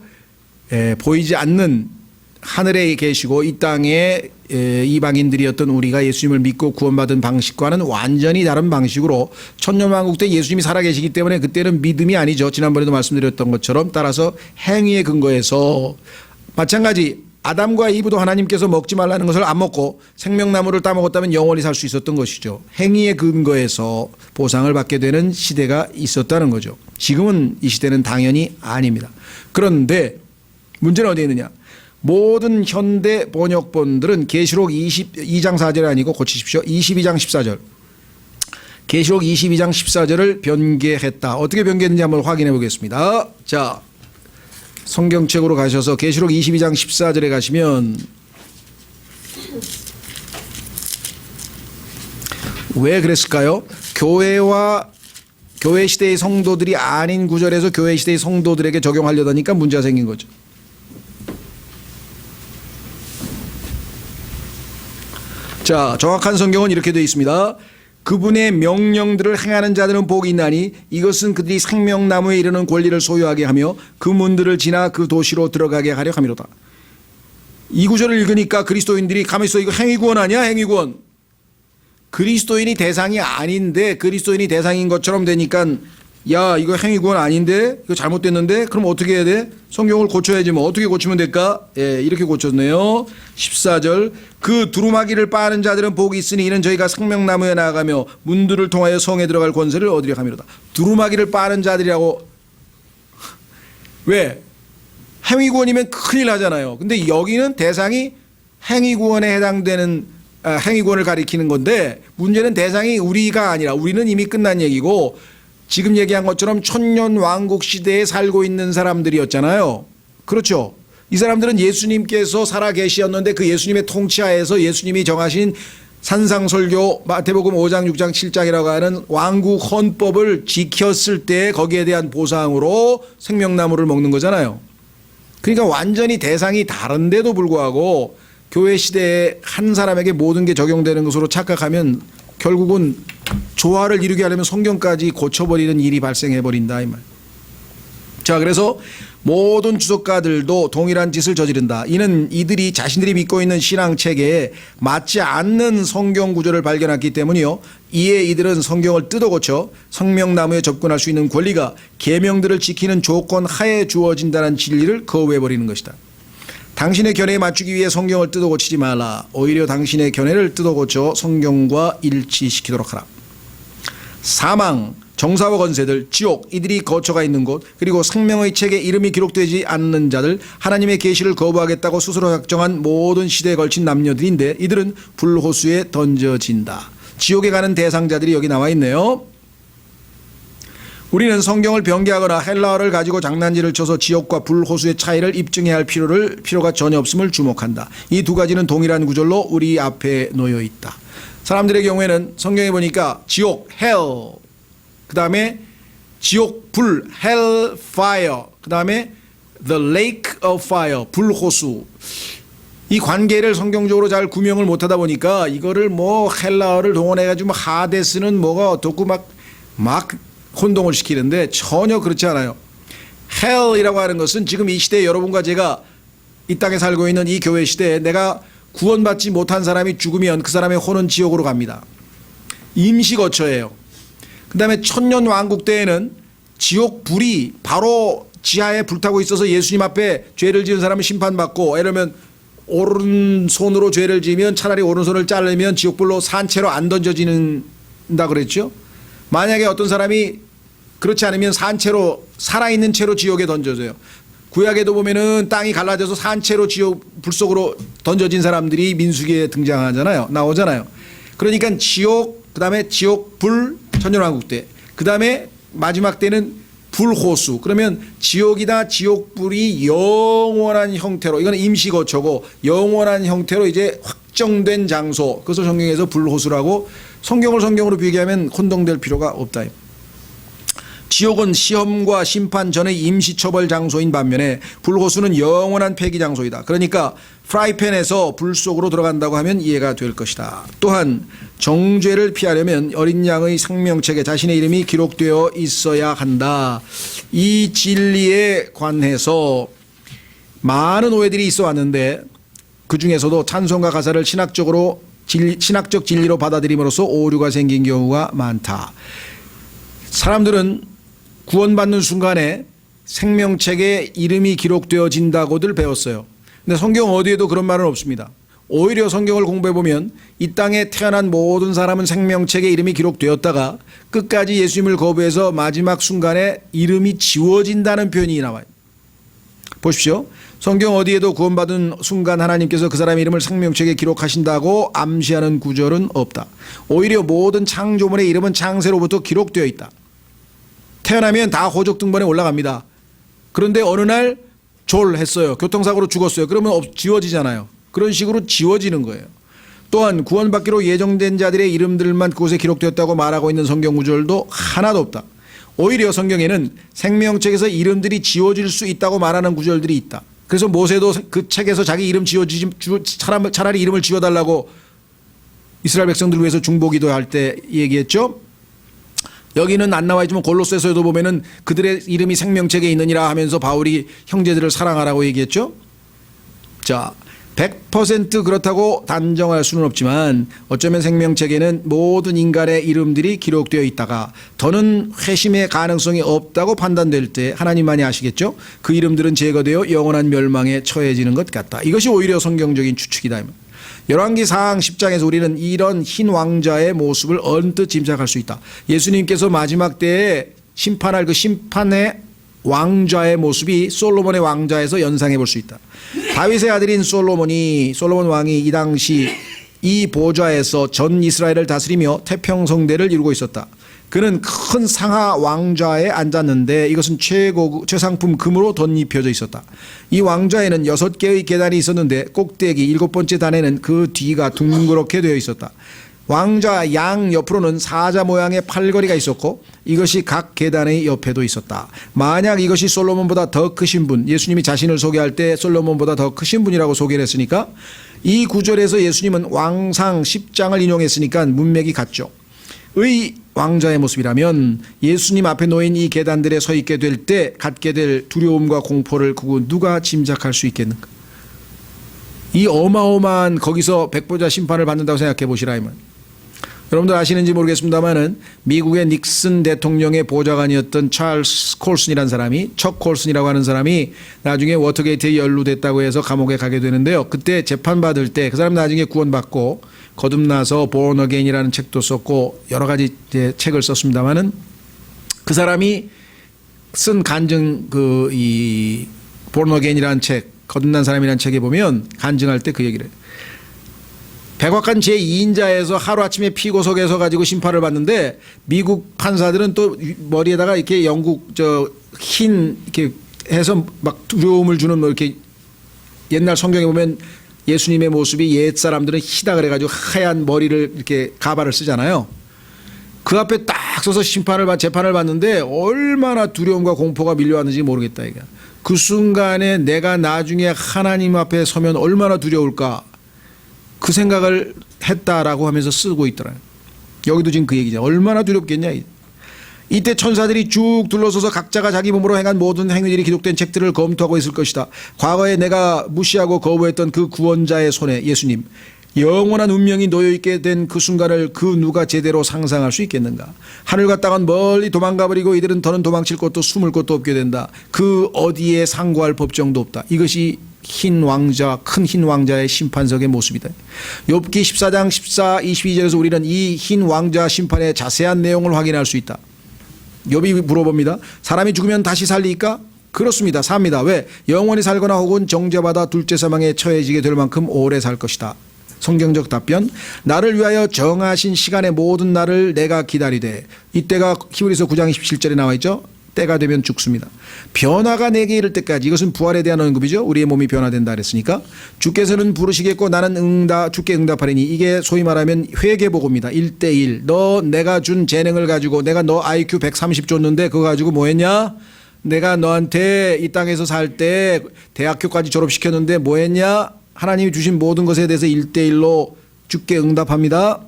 보이지 않는 하늘에 계시고 이 땅에 이방인들이었던 우리가 예수님을 믿고 구원받은 방식과는 완전히 다른 방식으로 천년왕국 때 예수님이 살아계시기 때문에 그때는 믿음이 아니죠. 지난번에도 말씀드렸던 것처럼 따라서 행위에 근거해서 마찬가지 아담과 이브도 하나님께서 먹지 말라는 것을 안 먹고 생명나무를 따먹었다면 영원히 살 수 있었던 것이죠. 행위에 근거해서 보상을 받게 되는 시대가 있었다는 거죠. 지금은 이 시대는 당연히 아닙니다. 그런데 문제는 어디에 있느냐. 모든 현대 번역본들은 계시록 22장 4절이 아니고 고치십시오. 22장 14절. 계시록 22장 14절을 변개했다. 어떻게 변개했는지 한번 확인해 보겠습니다. 자, 성경책으로 가셔서 계시록 22장 14절에 가시면 왜 그랬을까요? 교회 시대의 성도들이 아닌 구절에서 교회 시대의 성도들에게 적용하려다니까 문제가 생긴 거죠. 자, 정확한 성경은 이렇게 되어 있습니다. 그분의 명령들을 행하는 자들은 복이 있나니 이것은 그들이 생명나무에 이르는 권리를 소유하게 하며 그 문들을 지나 그 도시로 들어가게 하려 함이로다. 이 구절을 읽으니까 그리스도인들이 가만있어, 이거 행위구원 아니야? 행위구원. 그리스도인이 대상이 아닌데 그리스도인이 대상인 것처럼 되니까 야, 이거 행위구원 아닌데 이거 잘못됐는데 그럼 어떻게 해야 돼? 성경을 고쳐야지 뭐. 어떻게 고치면 될까? 예, 이렇게 고쳤네요. 14절. 그 두루마기를 빠는 자들은 복이 있으니 이는 저희가 생명나무에 나아가며 문들을 통하여 성에 들어갈 권세를 얻으려 함이로다. 두루마기를 빠는 자들이라고. 왜? 행위구원이면 큰일 나잖아요. 근데 여기는 대상이 행위구원에 해당되는 행위구원을 가리키는 건데 문제는 대상이 우리가 아니라 우리는 이미 끝난 얘기고 지금 얘기한 것처럼 천년왕국 시대에 살고 있는 사람들이었잖아요. 그렇죠. 이 사람들은 예수님께서 살아계시었는데 그 예수님의 통치하에서 예수님이 정하신 산상설교 마태복음 5장 6장 7장이라고 하는 왕국 헌법을 지켰을 때 거기에 대한 보상으로 생명나무를 먹는 거잖아요. 그러니까 완전히 대상이 다른데도 불구하고 교회 시대에 한 사람에게 모든 게 적용되는 것으로 착각하면 결국은 조화를 이루게 하려면 성경까지 고쳐버리는 일이 발생해버린다 이 말. 자, 그래서 모든 주석가들도 동일한 짓을 저지른다. 이는 이들이 자신들이 믿고 있는 신앙 체계에 맞지 않는 성경 구절을 발견했기 때문이요. 이에 이들은 성경을 뜯어 고쳐 생명나무에 접근할 수 있는 권리가 계명들을 지키는 조건 하에 주어진다는 진리를 거부해버리는 것이다. 당신의 견해에 맞추기 위해 성경을 뜯어 고치지 말라. 오히려 당신의 견해를 뜯어 고쳐 성경과 일치시키도록 하라. 사망, 정사와 권세들, 지옥, 이들이 거처가 있는 곳, 그리고 생명의 책에 이름이 기록되지 않는 자들, 하나님의 계시를 거부하겠다고 스스로 작정한 모든 시대에 걸친 남녀들인데 이들은 불호수에 던져진다. 지옥에 가는 대상자들이 여기 나와 있네요. 우리는 성경을 변개하거나 헬라어를 가지고 장난질을 쳐서 지옥과 불호수의 차이를 입증해야 할 필요가 전혀 없음을 주목한다. 이 두 가지는 동일한 구절로 우리 앞에 놓여 있다. 사람들의 경우에는 성경에 보니까 지옥, hell, 그 다음에 지옥, 불, hellfire, 그 다음에 the lake of fire, 불호수. 이 관계를 성경적으로 잘 구명을 못하다 보니까 이거를 뭐 헬라어를 동원해가지고 뭐 하데스는 뭐가 어떻고 막 혼동을 시키는데 전혀 그렇지 않아요. hell이라고 하는 것은 지금 이 시대에 여러분과 제가 이 땅에 살고 있는 이 교회 시대에 내가 구원받지 못한 사람이 죽으면 그 사람의 혼은 지옥으로 갑니다. 임시거처예요. 그 다음에 천년왕국 때에는 지옥 불이 바로 지하에 불타고 있어서 예수님 앞에 죄를 지은 사람은 심판받고, 예를 들면 오른손으로 죄를 지으면 차라리 오른손을 자르면 지옥불로 산채로 안 던져진다 그랬죠. 만약에 어떤 사람이 그렇지 않으면 산채로 살아있는 채로 지옥에 던져져요. 구약에도 보면은 땅이 갈라져서 산채로 지옥 불 속으로 던져진 사람들이 민수기에 등장하잖아요. 나오잖아요. 그러니까 지옥, 그다음에 지옥 불, 천년왕국 때, 그다음에 마지막 때는 불호수. 그러면 지옥이나 지옥불이 영원한 형태로, 이건 임시거처고 영원한 형태로 이제 확정된 장소. 그래서 성경에서 불호수라고, 성경을 성경으로 비교하면 혼동될 필요가 없다. 지옥은 시험과 심판 전의 임시처벌 장소인 반면에 불호수는 영원한 폐기 장소이다. 그러니까 프라이팬에서 불 속으로 들어간다고 하면 이해가 될 것이다. 또한 정죄를 피하려면 어린 양의 생명책에 자신의 이름이 기록되어 있어야 한다. 이 진리에 관해서 많은 오해들이 있어 왔는데, 그중에서도 찬송가 가사를 신학적 진리로 받아들임으로써 오류가 생긴 경우가 많다. 사람들은 구원받는 순간에 생명책에 이름이 기록되어진다고들 배웠어요. 근데 성경 어디에도 그런 말은 없습니다. 오히려 성경을 공부해보면 이 땅에 태어난 모든 사람은 생명책에 이름이 기록되었다가 끝까지 예수님을 거부해서 마지막 순간에 이름이 지워진다는 표현이 나와요. 보십시오. 성경 어디에도 구원받은 순간 하나님께서 그 사람의 이름을 생명책에 기록하신다고 암시하는 구절은 없다. 오히려 모든 창조물의 이름은 창세로부터 기록되어 있다. 태어나면 다 호적 등본에 올라갑니다. 그런데 어느 날 졸했어요. 교통사고로 죽었어요. 그러면 지워지잖아요. 그런 식으로 지워지는 거예요. 또한 구원받기로 예정된 자들의 이름들만 그곳에 기록되었다고 말하고 있는 성경 구절도 하나도 없다. 오히려 성경에는 생명책에서 이름들이 지워질 수 있다고 말하는 구절들이 있다. 그래서 모세도 그 책에서 자기 이름 차라리 이름을 지워달라고 이스라엘 백성들을 위해서 중보기도할 때 얘기했죠. 여기는 안 나와 있지만 골로새서에도 보면은 그들의 이름이 생명책에 있느니라 하면서 바울이 형제들을 사랑하라고 얘기했죠. 자, 100% 그렇다고 단정할 수는 없지만 어쩌면 생명책에는 모든 인간의 이름들이 기록되어 있다가 더는 회심의 가능성이 없다고 판단될 때 하나님만이 아시겠죠. 그 이름들은 제거되어 영원한 멸망에 처해지는 것 같다. 이것이 오히려 성경적인 추측이다. 열왕기상 10장에서 우리는 이런 흰 왕자의 모습을 언뜻 짐작할 수 있다. 예수님께서 마지막 때에 심판할 그 심판의 왕자의 모습이 솔로몬의 왕자에서 연상해 볼 수 있다. 다윗의 아들인 솔로몬 왕이 이 당시 이 보좌에서 전 이스라엘을 다스리며 태평성대를 이루고 있었다. 그는 큰 상하 왕좌에 앉았는데 이것은 최상품 금으로 덧입혀져 있었다. 이 왕좌에는 6개의 계단이 있었는데 꼭대기 7번째 단에는 그 뒤가 둥그렇게 되어 있었다. 왕좌 양 옆으로는 사자 모양의 팔걸이가 있었고 이것이 각 계단의 옆에도 있었다. 만약 이것이 솔로몬보다 더 크신 분, 예수님이 자신을 소개할 때 솔로몬보다 더 크신 분이라고 소개를 했으니까 이 구절에서 예수님은 왕상 10장을 인용했으니까 문맥이 같죠. 의 왕자의 모습이라면 예수님 앞에 놓인 이 계단들에 서 있게 될 때 갖게 될 두려움과 공포를 그거 누가 짐작할 수 있겠는가? 이 어마어마한 거기서 백보자 심판을 받는다고 생각해 보시라 이 말. 여러분들 아시는지 모르겠습니다만은 미국의 닉슨 대통령의 보좌관이었던 찰스 콜슨이라는 사람이, 척 콜슨이라고 하는 사람이 나중에 워터게이트에 연루됐다고 해서 감옥에 가게 되는데요. 그때 재판받을 때 그 사람 나중에 구원받고 거듭나서 Born Again이라는 책도 썼고 여러 가지 책을 썼습니다만은 그 사람이 쓴 간증 이 Born Again이라는 책, 거듭난 사람이라는 책에 보면 간증할 때 그 얘기를 해요. 백악관 제2인자에서 하루아침에 피고석에서 가지고 심판을 받는데 미국 판사들은 또 머리에다가 이렇게 영국 흰 이렇게 해서 막 두려움을 주는 뭐 이렇게 옛날 성경에 보면 예수님의 모습이 옛 사람들은 희다 그래가지고 하얀 머리를 이렇게 가발을 쓰잖아요. 그 앞에 딱 서서 재판을 받는데 얼마나 두려움과 공포가 밀려왔는지 모르겠다 이게. 그 순간에 내가 나중에 하나님 앞에 서면 얼마나 두려울까. 그 생각을 했다라고 하면서 쓰고 있더라고요. 여기도 지금 그 얘기죠. 얼마나 두렵겠냐. 이때 천사들이 쭉 둘러서서 각자가 자기 몸으로 행한 모든 행위들이 기록된 책들을 검토하고 있을 것이다. 과거에 내가 무시하고 거부했던 그 구원자의 손에 예수님 영원한 운명이 놓여있게 된 그 순간을 그 누가 제대로 상상할 수 있겠는가. 하늘과 땅은 멀리 도망가버리고 이들은 더는 도망칠 곳도 숨을 곳도 없게 된다. 그 어디에 상고할 법정도 없다. 이것이 흰 왕자, 큰 흰 왕자의 심판석의 모습이다. 욥기 14장 14, 22절에서 우리는 이 흰 왕자 심판의 자세한 내용을 확인할 수 있다. 욥이 물어봅니다. 사람이 죽으면 다시 살리까? 그렇습니다. 삽니다. 왜? 영원히 살거나 혹은 정죄받아 둘째 사망에 처해지게 될 만큼 오래 살 것이다. 성경적 답변, 나를 위하여 정하신 시간의 모든 날을 내가 기다리되, 이때가 히브리서 9장 27절에 나와 있죠. 때가 되면 죽습니다. 변화가 내게 이를 때까지. 이것은 부활에 대한 언급이죠. 우리의 몸이 변화된다 그랬으니까. 주께서는 부르시겠고 나는 주께 응답하리니. 이게 소위 말하면 회계보고입니다. 1:1. 너 내가 준 재능을 가지고 내가 너 IQ 130 줬는데 그거 가지고 뭐 했냐? 내가 너한테 이 땅에서 살 때 대학교까지 졸업시켰는데 뭐 했냐? 하나님이 주신 모든 것에 대해서 1:1로 주께 응답합니다.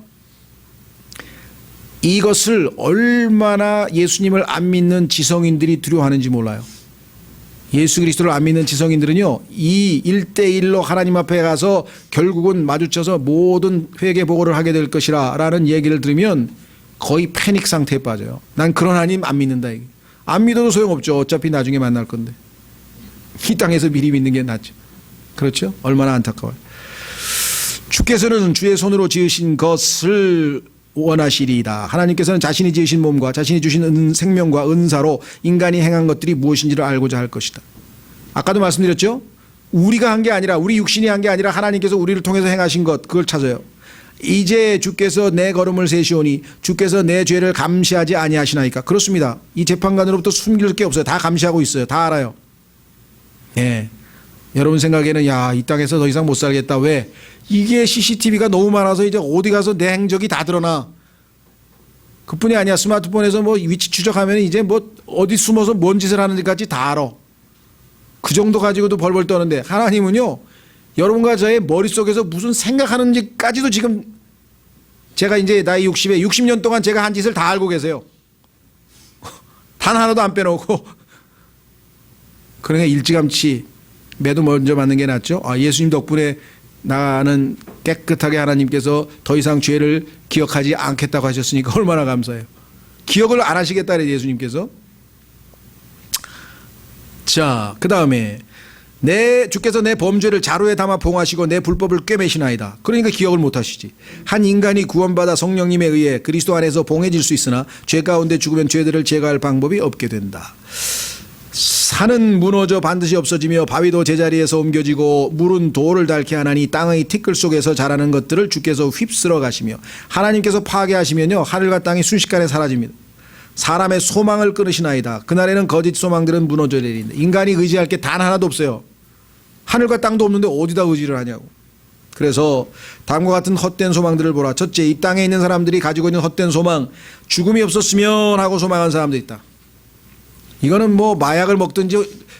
이것을 얼마나 예수님을 안 믿는 지성인들이 두려워하는지 몰라요. 예수 그리스도를 안 믿는 지성인들은요, 이 1:1로 하나님 앞에 가서 결국은 마주쳐서 모든 회개 보고를 하게 될 것이라 라는 얘기를 들으면 거의 패닉 상태에 빠져요. 난 그런 하나님 안 믿는다. 안 믿어도 소용없죠. 어차피 나중에 만날 건데. 이 땅에서 미리 믿는 게 낫죠. 그렇죠? 얼마나 안타까워요. 주께서는 주의 손으로 지으신 것을 원하시리이다. 하나님께서는 자신이 지으신 몸과 자신이 주신 생명과 은사로 인간이 행한 것들이 무엇인지를 알고자 할 것이다. 아까도 말씀드렸죠? 우리가 한 게 아니라, 우리 육신이 한 게 아니라 하나님께서 우리를 통해서 행하신 것, 그걸 찾아요. 이제 주께서 내 걸음을 세시오니 주께서 내 죄를 감시하지 아니하시나이까. 그렇습니다. 이 재판관으로부터 숨길 게 없어요. 다 감시하고 있어요. 다 알아요. 예. 여러분 생각에는 야, 이 땅에서 더 이상 못 살겠다. 왜? 이게 CCTV가 너무 많아서 이제 어디 가서 내 행적이 다 드러나. 그뿐이 아니야. 스마트폰에서 뭐 위치 추적하면 이제 뭐 어디 숨어서 뭔 짓을 하는지까지 다 알아. 그 정도 가지고도 벌벌 떠는데 하나님은요, 여러분과 저의 머릿속에서 무슨 생각하는지까지도 지금 제가 이제 나이 60에 60년 동안 제가 한 짓을 다 알고 계세요. 단 하나도 안 빼놓고. 그러니까 일찌감치 매도 먼저 맞는 게 낫죠. 아, 예수님 덕분에 나는 깨끗하게 하나님께서 더 이상 죄를 기억하지 않겠다고 하셨으니까 얼마나 감사해요. 기억을 안 하시겠다 그래 예수님께서. 자, 그 다음에 주께서 내 범죄를 자루에 담아 봉하시고 내 불법을 꿰매시나이다. 그러니까 기억을 못 하시지. 한 인간이 구원받아 성령님에 의해 그리스도 안에서 봉해질 수 있으나 죄 가운데 죽으면 죄들을 제거할 방법이 없게 된다. 산은 무너져 반드시 없어지며 바위도 제자리에서 옮겨지고 물은 돌을 닳게 하나니 땅의 티끌 속에서 자라는 것들을 주께서 휩쓸어 가시며, 하나님께서 파괴하시면요 하늘과 땅이 순식간에 사라집니다. 사람의 소망을 끊으시나이다. 그날에는 거짓 소망들은 무너져 내린다. 인간이 의지할 게 단 하나도 없어요. 하늘과 땅도 없는데 어디다 의지를 하냐고. 그래서 다음과 같은 헛된 소망들을 보라. 첫째, 이 땅에 있는 사람들이 가지고 있는 헛된 소망, 죽음이 없었으면 하고 소망한 사람도 있다. 이거는 뭐 마약을 먹든지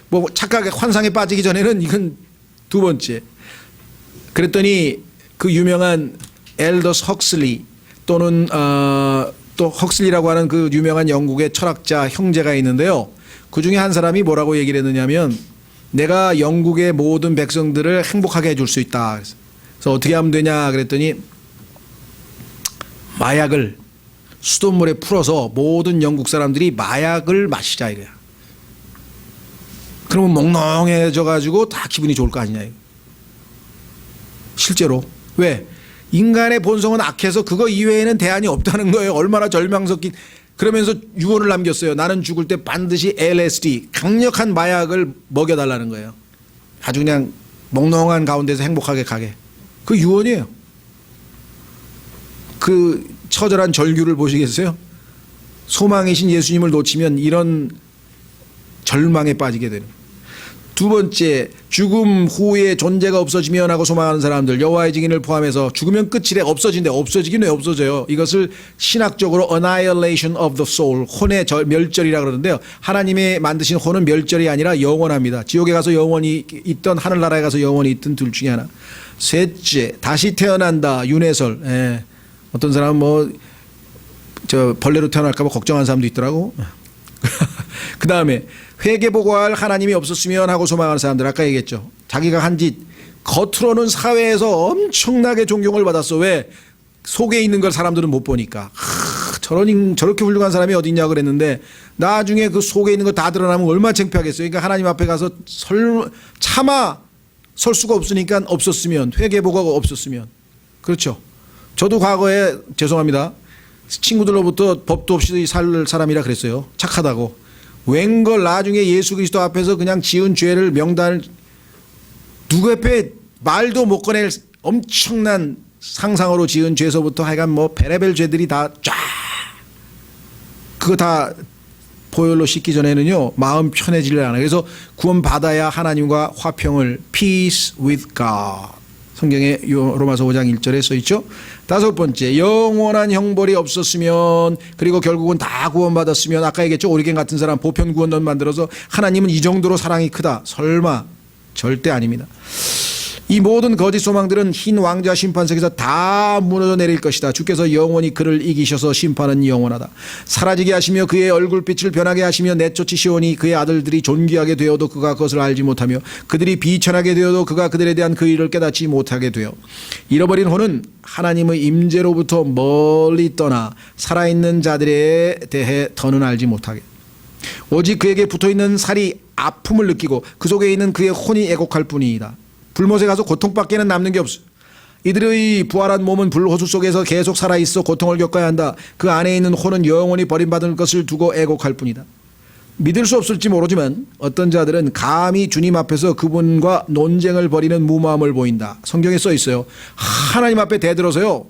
뭐 착각에 환상에 빠지기 전에는 이건 두 번째. 그랬더니 그 유명한 엘더스 헉슬리 또는 또 헉슬리라고 하는 그 유명한 영국의 철학자 형제가 있는데요. 그 중에 한 사람이 뭐라고 얘기를 했느냐면, 내가 영국의 모든 백성들을 행복하게 해줄 수 있다. 그래서 어떻게 하면 되냐 그랬더니 마약을 수돗물에 풀어서 모든 영국 사람들이 마약을 마시자 이거야. 그러면 몽롱해져 가지고 다 기분이 좋을 거 아니냐. 실제로. 왜? 인간의 본성은 악해서 그거 이외에는 대안이 없다는 거예요. 얼마나 절망스럽긴. 그러면서 유언을 남겼어요. 나는 죽을 때 반드시 LSD, 강력한 마약을 먹여달라는 거예요. 아주 그냥 몽롱한 가운데서 행복하게 가게. 그 유언이에요. 그 처절한 절규를 보시겠어요? 소망이신 예수님을 놓치면 이런 절망에 빠지게 되는. 두 번째, 죽음 후에 존재가 없어지면 하고 소망하는 사람들, 여호와의 증인을 포함해서 죽으면 끝이래. 없어진대. 없어지긴 왜 없어져요? 이것을 신학적으로 annihilation of the soul, 혼의 멸절이라 그러는데요. 하나님이 만드신 혼은 멸절이 아니라 영원합니다. 지옥에 가서 영원히 있든 하늘나라에 가서 영원히 있든 둘 중에 하나. 셋째, 다시 태어난다. 윤회설. 어떤 사람은 뭐 저 벌레로 태어날까 봐 걱정하는 사람도 있더라고. 그 다음에 회개보고할 하나님이 없었으면 하고 소망하는 사람들, 아까 얘기했죠. 자기가 한 짓 겉으로는 사회에서 엄청나게 존경을 받았어. 왜? 속에 있는 걸 사람들은 못 보니까. 저렇게 훌륭한 사람이 어딨냐 그랬는데 나중에 그 속에 있는 거 다 드러나면 얼마나 창피하겠어요. 그러니까 하나님 앞에 가서 차마 설 수가 없으니까 없었으면, 회개보고가 없었으면. 그렇죠. 저도 과거에 죄송합니다. 친구들로부터 법도 없이 살 사람이라 그랬어요. 착하다고. 웬걸 나중에 예수 그리스도 앞에서 그냥 지은 죄를 명단을 누구 앞에 말도 못 꺼낼 엄청난 상상으로 지은 죄서부터 하여간 뭐 베레벨 죄들이 다 쫙 그거 다 보혈로 씻기 전에는요 마음 편해지려 않아요. 그래서 구원 받아야 하나님과 화평을 peace with God. 성경에 로마서 5장 1절에 써 있죠. 다섯 번째, 영원한 형벌이 없었으면, 그리고 결국은 다 구원받았으면, 아까 얘기했죠. 오리겐 같은 사람 보편구원론 만들어서 하나님은 이 정도로 사랑이 크다. 설마. 절대 아닙니다. 이 모든 거짓 소망들은 흰 왕자 심판석에서 다 무너져 내릴 것이다. 주께서 영원히 그를 이기셔서 심판은 영원하다. 사라지게 하시며 그의 얼굴빛을 변하게 하시며 내쫓으시오니 그의 아들들이 존귀하게 되어도 그가 그것을 알지 못하며 그들이 비천하게 되어도 그가 그들에 대한 그 일을 깨닫지 못하게 되어 잃어버린 혼은 하나님의 임재로부터 멀리 떠나 살아있는 자들에 대해 더는 알지 못하게. 오직 그에게 붙어있는 살이 아픔을 느끼고 그 속에 있는 그의 혼이 애곡할 뿐이다. 불못에 가서 고통밖에는 남는 게 없어. 이들의 부활한 몸은 불호수 속에서 계속 살아있어 고통을 겪어야 한다. 그 안에 있는 혼은 영원히 버림받을 것을 두고 애곡할 뿐이다. 믿을 수 없을지 모르지만 어떤 자들은 감히 주님 앞에서 그분과 논쟁을 벌이는 무마음을 보인다. 성경에 써 있어요. 하나님 앞에 대들어서요.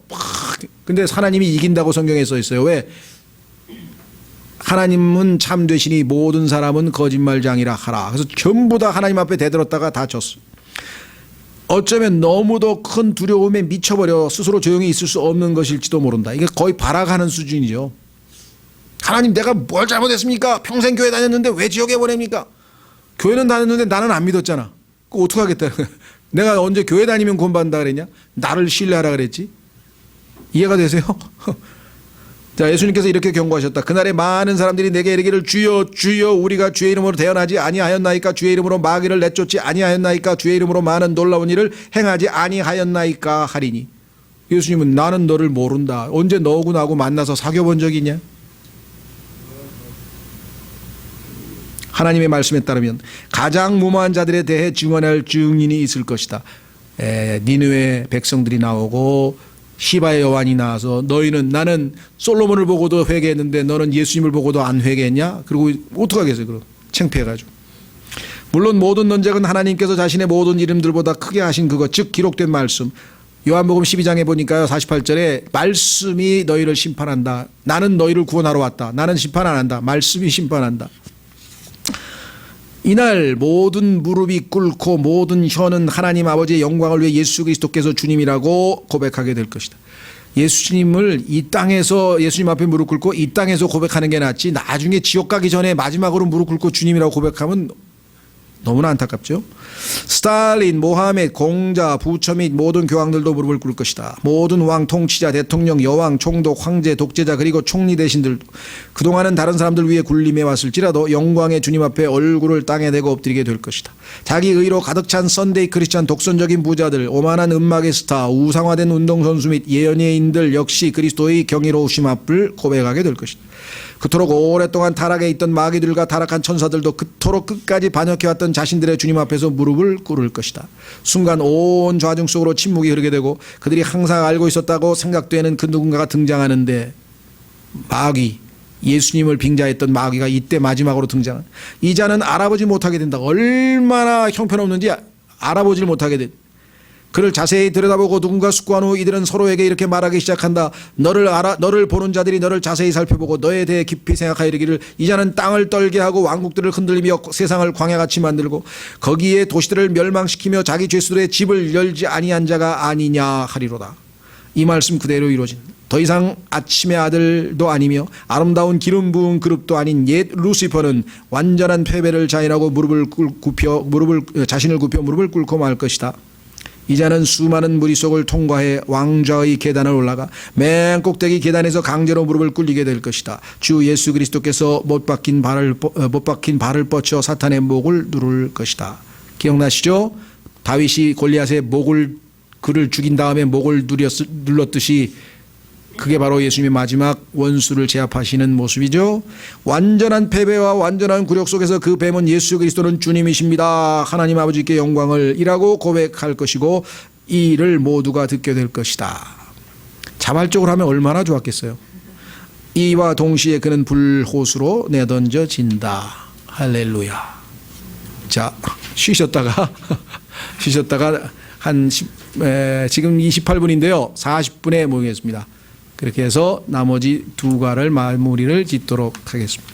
근데 하나님이 이긴다고 성경에 써 있어요. 왜? 하나님은 참되시니 모든 사람은 거짓말장이라 하라. 그래서 전부 다 하나님 앞에 대들었다가 다 졌어. 어쩌면 너무도 큰 두려움에 미쳐버려 스스로 조용히 있을 수 없는 것일지도 모른다. 이게 거의 발악하는 수준이죠. 하나님, 내가 뭘 잘못했습니까? 평생 교회 다녔는데 왜 지옥에 보냅니까? 교회는 다녔는데 나는 안 믿었잖아. 그거 어떡하겠다. 내가 언제 교회 다니면 구원받는다 그랬냐? 나를 신뢰하라 그랬지. 이해가 되세요? 자, 예수님께서 이렇게 경고하셨다. 그날에 많은 사람들이 내게 이르기를 주여 주여 우리가 주의 이름으로 태어나지 아니하였나이까? 주의 이름으로 마귀를 내쫓지 아니하였나이까? 주의 이름으로 많은 놀라운 일을 행하지 아니하였나이까? 하리니. 예수님은 나는 너를 모른다. 언제 너하고 나하고 만나서 사귀어본 적이 있냐? 하나님의 말씀에 따르면 가장 무모한 자들에 대해 증언할 증인이 있을 것이다. 니느웨 백성들이 나오고 시바의 여왕이 나와서 너희는, 나는 솔로몬을 보고도 회개했는데 너는 예수님을 보고도 안 회개했냐? 그리고 어떡하겠어요? 그럼 창피해가지고. 물론 모든 논쟁은 하나님께서 자신의 모든 이름들보다 크게 하신 그것, 즉 기록된 말씀. 요한복음 12장에 보니까요 48절에 말씀이 너희를 심판한다. 나는 너희를 구원하러 왔다. 나는 심판 안 한다. 말씀이 심판한다. 이날 모든 무릎이 꿇고 모든 혀는 하나님 아버지의 영광을 위해 예수 그리스도께서 주님이라고 고백하게 될 것이다. 예수님을 이 땅에서, 예수님 앞에 무릎 꿇고 이 땅에서 고백하는 게 낫지, 나중에 지옥 가기 전에 마지막으로 무릎 꿇고 주님이라고 고백하면 너무나 안타깝죠. 스탈린, 모하메드, 공자, 부처 및 모든 교황들도 무릎을 꿇을 것이다. 모든 왕, 통치자, 대통령, 여왕, 총독, 황제, 독재자, 그리고 총리 대신들도 그동안은 다른 사람들 위해 군림해 왔을지라도 영광의 주님 앞에 얼굴을 땅에 대고 엎드리게 될 것이다. 자기 의로 가득 찬 썬데이 크리스찬 독선적인 부자들, 오만한 음악의 스타, 우상화된 운동선수 및 예언예인들 역시 그리스도의 경이로우심 앞을 고백하게 될 것이다. 그토록 오랫동안 타락에 있던 마귀들과 타락한 천사들도 그토록 끝까지 반역해왔던 자신들의 주님 앞에서 무릎을 꿇을 것이다. 순간 온 좌중 속으로 침묵이 흐르게 되고 그들이 항상 알고 있었다고 생각되는 그 누군가가 등장하는데, 마귀, 예수님을 빙자했던 마귀가 이때 마지막으로 등장한, 이 자는 알아보지 못하게 된다. 얼마나 형편없는지 알아보질 못하게 된다. 그를 자세히 들여다보고 누군가 숙고한 후 이들은 서로에게 이렇게 말하기 시작한다. 너를 보는 자들이 너를 자세히 살펴보고 너에 대해 깊이 생각하여 이르기를, 이 자는 땅을 떨게 하고 왕국들을 흔들리며 세상을 광야같이 만들고 거기에 도시들을 멸망시키며 자기 죄수들의 집을 열지 아니한 자가 아니냐 하리로다. 이 말씀 그대로 이루어진다. 더 이상 아침의 아들도 아니며 아름다운 기름 부은 그룹도 아닌 옛 루시퍼는 완전한 패배를 자인하고 자신을 굽혀 무릎을 꿇고 말 것이다. 이자는 수많은 무리 속을 통과해 왕좌의 계단을 올라가 맨 꼭대기 계단에서 강제로 무릎을 꿇리게 될 것이다. 주 예수 그리스도께서 못 박힌 발을 뻗쳐 사탄의 목을 누를 것이다. 기억나시죠? 다윗이 골리앗의 그를 죽인 다음에 목을 눌렀듯이 그게 바로 예수님의 마지막 원수를 제압하시는 모습이죠. 완전한 패배와 완전한 굴욕 속에서 그 뱀은 예수 그리스도는 주님이십니다. 하나님 아버지께 영광을 이라고 고백할 것이고 이 일을 모두가 듣게 될 것이다. 자발적으로 하면 얼마나 좋았겠어요. 이와 동시에 그는 불호수로 내던져진다. 할렐루야. 자, 쉬셨다가 지금 28분인데요. 40분에 모이겠습니다. 그렇게 해서 나머지 두 가를 마무리를 짓도록 하겠습니다.